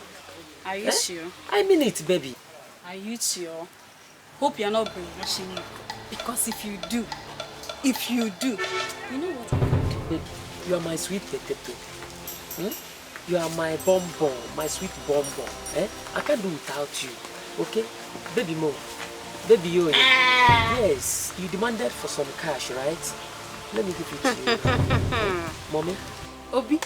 Are you sure? I mean it, baby. Are you sure? Hope you're not brainwashing me. Because if you do, you know what I would do? Baby, you are my sweet potato. You are my bonbon, my sweet bonbon. I can't do without you. Okay? Baby Mo. Baby Yo. Yes, you demanded for some cash, right? Let me give it to you. Mommy? Obi,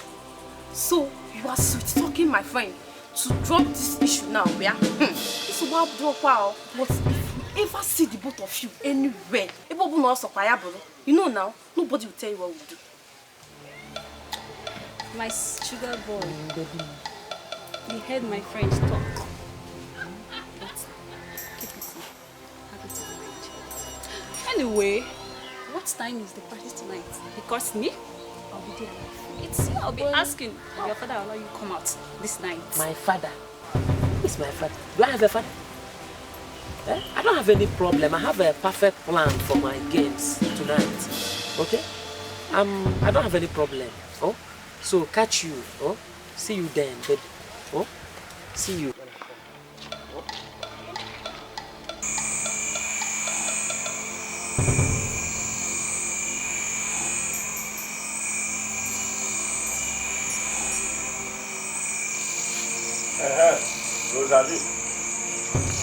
so you are sweet talking my friend to drop this issue now, yeah? It's about drop out. But if you ever see the both of you anywhere, you know now, nobody will tell you what we do. My sugar boy, you heard my friends talk. But keep it have it in mind. Anyway, what time is the party tonight? Because me, I'll be there. It's you I'll be asking. Your father will allow you come out this night. My father? Who is my father? Do I have a father? I don't have any problem. I have a perfect plan for my games tonight. Okay? I don't have any problem. Oh? So catch you. Oh? See you then, baby. Oh? See you. Rosalie,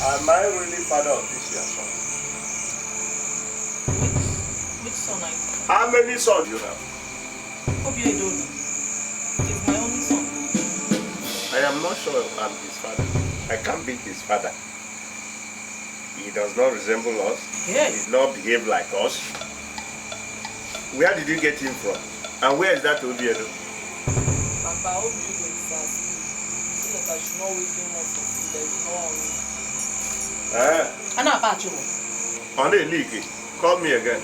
am I really father of this your son? Which son are you? How many sons do you have? Obi Edo. He's my only son. I am not sure I'm his father. I can't be his father. He does not resemble us. Yeah. He does not behave like us. Where did you get him from? And where is that Obi Edo? Papa, Obi Edo is asleep. So that I should not wake him up for food. There is no hunger. I know about you. On a leaky. Call me again.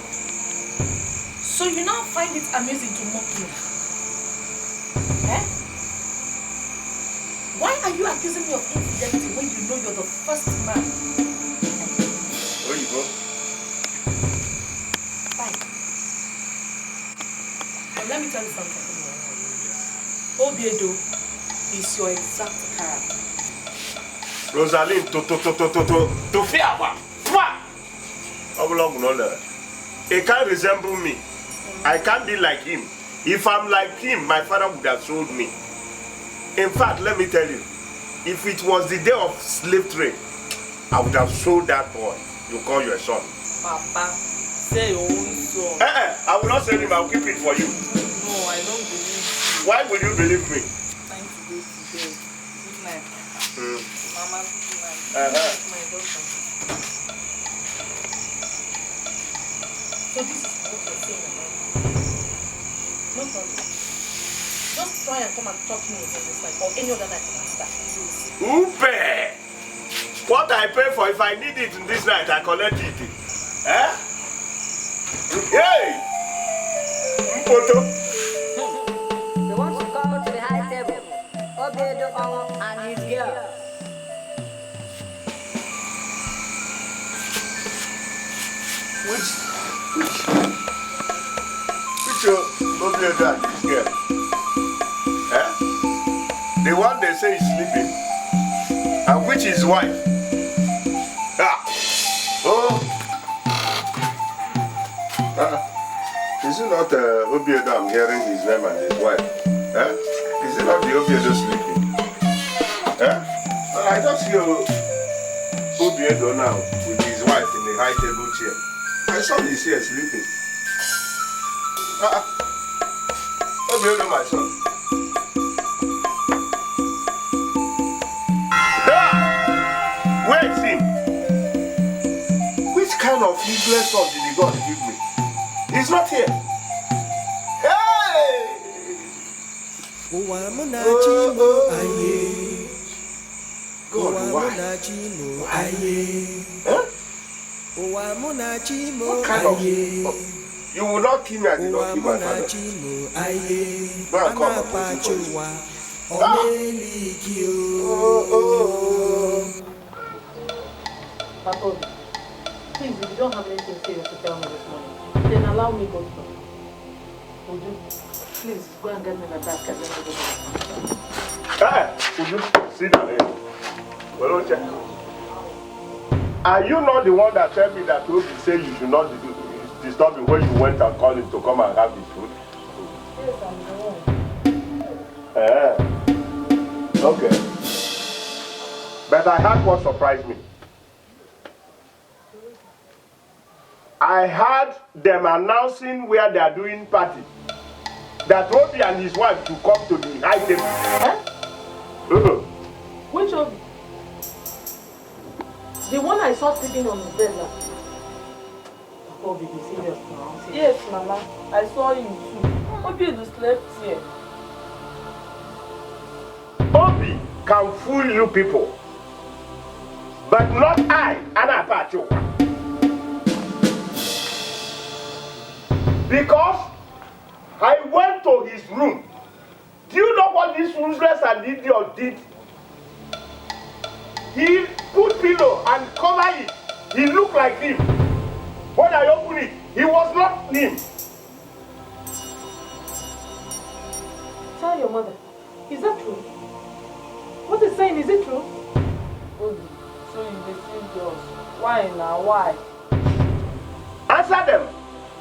So you now find it amusing to mock me? Eh? Why are you accusing me of infidelity when you know you're the first man? Where you go? Fine. But let me tell you something. Obi Edo is your exact character. Rosaline, to fear what? He can't resemble me. I can't be like him. If I'm like him, my father would have sold me. In fact, let me tell you, if it was the day of slave trade, I would have sold that boy you call your son. Papa, say your own son. I will not sell him, I will keep it for you. No, I don't believe you. Why will you believe me? Time to go to bed. Good night. Mama, good night. My daughter. So this is what you're saying about me. No problem. Just try and come and talk to me again this night or any other night after that. Upe! What I pay for, if I need it in this night, I collect it. Eh? Hey! Photo. They want to come to the high table. Obi Edo and his girl. Which Obi Edo and his girl? Eh? The one they say is sleeping. And which is wife? Is it not Obi Edo I'm hearing his name and his wife? Eh? Is it not the Obi Edo sleeping? Eh? I just hear Obi Edo now with his wife in the high table chair. My son is here sleeping. Obi Edo, my son. Where is him? Which kind of useless son did the God give me? He's not here. Hey! God, why? Huh? What kind of... You will not kill me, I did not kill my father. Go and come and put it for Papa, please, if you don't have anything serious to tell me this morning, then allow me go to. Would you please go and get me the basket and then we go. Hey, would you sit down here? Well, check. Are you not the one that told me that Obi said you should not disturb him when you went and called him to come and have his food? Yes, I'm the one. Okay. But I heard what surprised me. I heard them announcing where they are doing party. That Obi and his wife to come to the high table. Which Obi? The one I saw sleeping on the bed last night. Obi, be serious now. Yes, Mama. I saw you too. Obi, you slept here. Obi can fool you people. But not I, Anna Pacho. Because I went to his room. Do you know what this useless and idiot did? He put pillow and covered it. He looked like him. When I opened it, he was not him. Tell your mother. Is that true? What he's saying, is it true? Obi, so you deceive girls. Why now? Why? Answer them.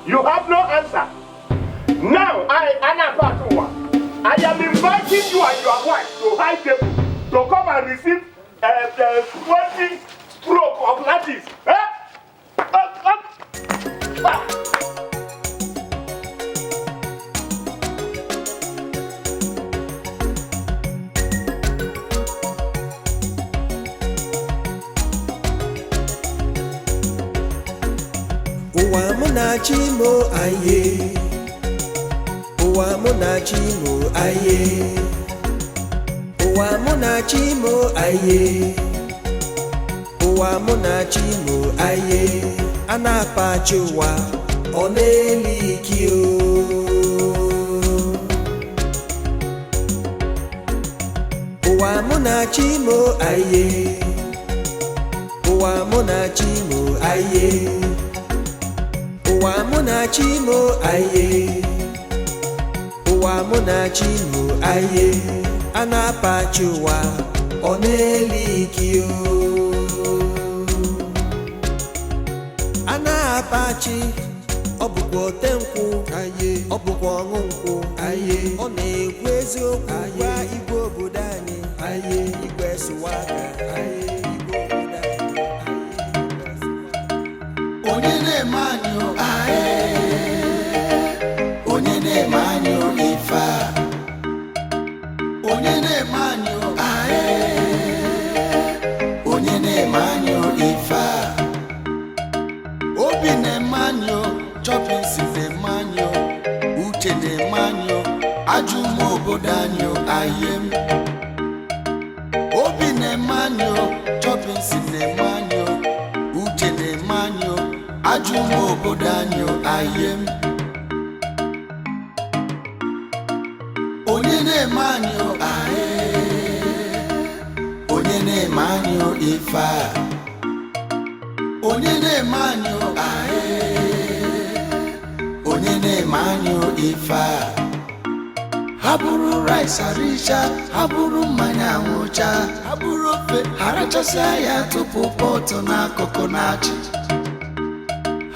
You have no answer. Now, Anna Patowa, I am inviting you and your wife to high table to come and receive 20 stroke of lattice. Chimo aye, Owa mona chimo aye, Owa mona chimo aye, Owa mona chimo aye, Anapachuwa oneli kio. Owa mona chimo aye, Owa mona chimo aye. Uwa muna chimo aye, uwa muna chimo aye, anapachuwa onelikio, anapachi ọ bụkwa otenkwụ ọ bụkwa ọṅụ nkwụ ọ na-ekwu eziokwu gwa igwe obodo anyị igwe sụwa aka igwe obodo anyị onye na-eme anyị onye na-eme anyị ife a onye na-eme anyị onye na-eme anyị ife a obi na-eme anyị chọpịnsị na-eme anyị uche na-eme anyị ajọ ụmụ obodo anyị ahịa m obi na-eme anyị chọpịnsị na-eme anyị uche na-eme anyị ajọ ụmụ obodo anyị ahịa m onye na-eme anyị onye na-eme anyị ife a onye na-eme anyị onye na-eme anyị ife a ha bụrụ rice aricha ha bụrụ mmanya anwụcha ha bụrụ ofe ha rachasịa ya tupu pọtụ n'akụkụ na-achị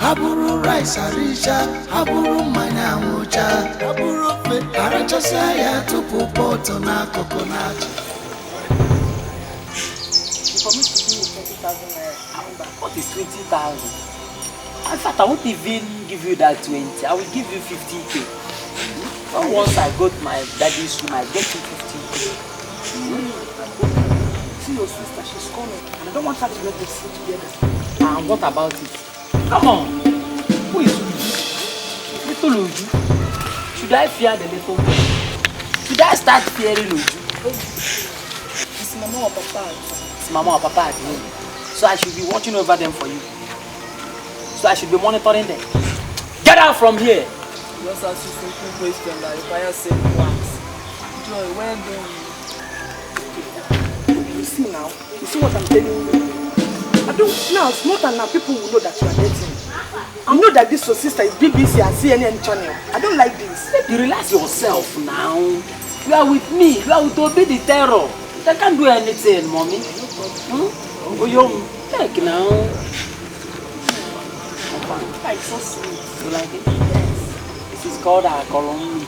ha bụrụ rice aricha ha bụrụ mmanya anwụcha ha bụrụ ofe ha rachasịa ya tupu pọtụ n'akụkụ na-achị. For me to give you 20,000 naira, what is 20,000? In fact, I won't even give you that 20. I will give you 50k. Once I got my daddy's room, I get you 50k. See your sister, she's coming. And I don't want her to let us sit together. And what about it? Come on. Who is Uju? Little Uju. Should I fear the little boy? Should I start fearing Uju? It's Mama or Papa. Mama or Papa at home. So I should be watching over them for you. So I should be monitoring them. Get out from here! Just ask you simple question that requires simple answers. Joy, when do you see now? You see what I'm telling you? I don't now, it's not now people will know that you are dating. I know that this your sister is BBC and CNN channel. I don't like this. You relax yourself now. You are with me. You are with Obi the terror. I can't do anything, mommy. Oh, you take now. It's so sweet. You like it? Yes. This is called a column.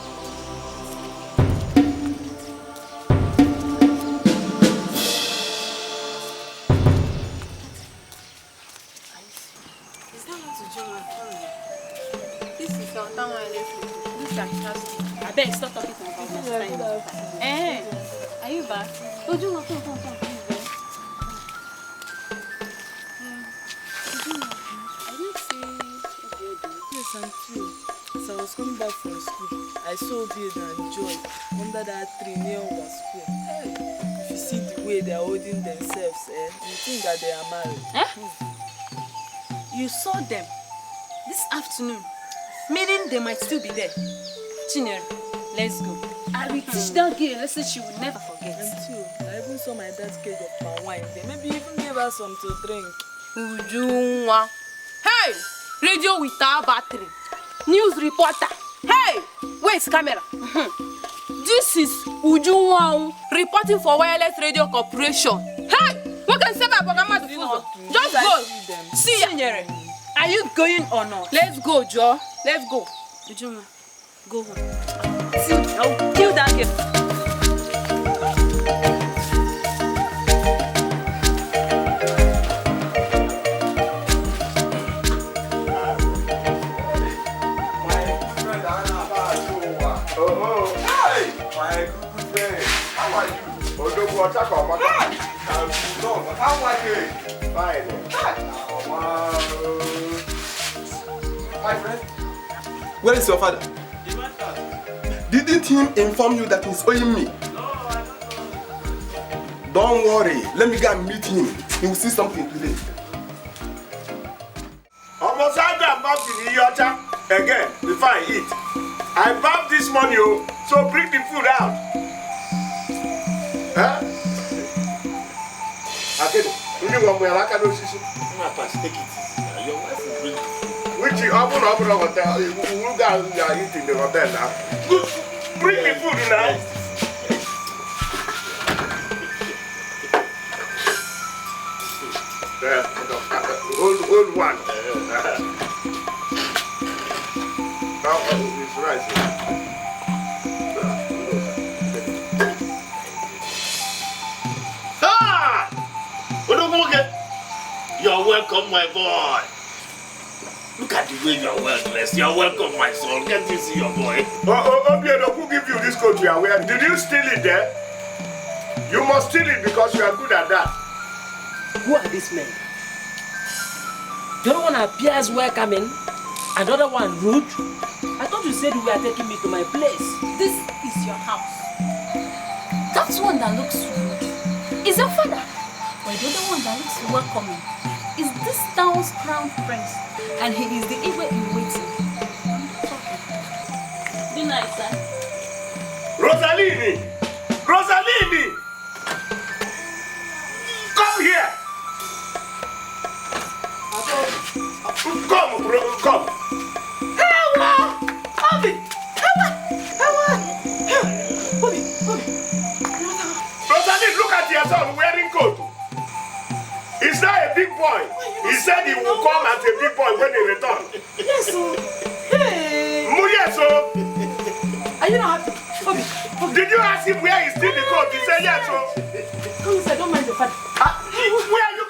Is that not to join my family? This is your town I left with. This is I beg, stop talking to my business. Eh? Are you back? Oh, do not come. Yes, I'm true. As I was coming back from school, I saw Obi Edo and Joy under that tree near our school. If you see the way they are holding themselves, you think that they are married. You saw them this afternoon, meaning they might still be there. Chinyere, let's go. I will teach that girl a lesson she will never forget. And too, I even saw my dad's keg of palm wine there. Maybe even gave her some to drink. Ujunwa. Hey! Radio without battery. News reporter. Hey! Where's camera? This is Ujunwa reporting for Wireless Radio Corporation. Hey! What can say about Bogama? Just go. See ya. Are you going or not? Let's go, Joe. Let's go. Ujunwa, go home. See, I'll kill that girl. My friend, where is your father? Didn't he inform you that he's owing me? Don't worry, let me go and meet him. He will see something today. Almost I bath in the yacht again before I eat. I bath this morning, so bring the food out. Huh? Okay, you want me to take it. Your wife will bring it. Which you open hotel. You guys are eating the hotel now. Good. Bring the food now. Old one. It's right. Ah! You're welcome, my boy. Look at the way you are well dressed. You're welcome, my son. Get to see your boy. Obiedo, who give you this coat you are wearing? Did you steal it there? You must steal it because you are good at that. Who are these men? The other one appears welcoming, another one rude. I thought you said you were taking me to my place. This is your house. That one that looks rude is your father. But the other one that looks welcoming is this town's crown prince. And he is the Igbo in waiting. Be nice, sir. Rosalini! Rosalini! Come here! Come! Ewa! Obi! Ewa! Obi! Rosalini, look at your son wearing coat. He's now a big boy. He said he will come as a big boy when he returns. Yes, sir. Hey! Yes, sir. Are you not happy? Obi! Did you ask him where he steal the coat? He said yes, sir. Come inside, don't mind the father. Where are you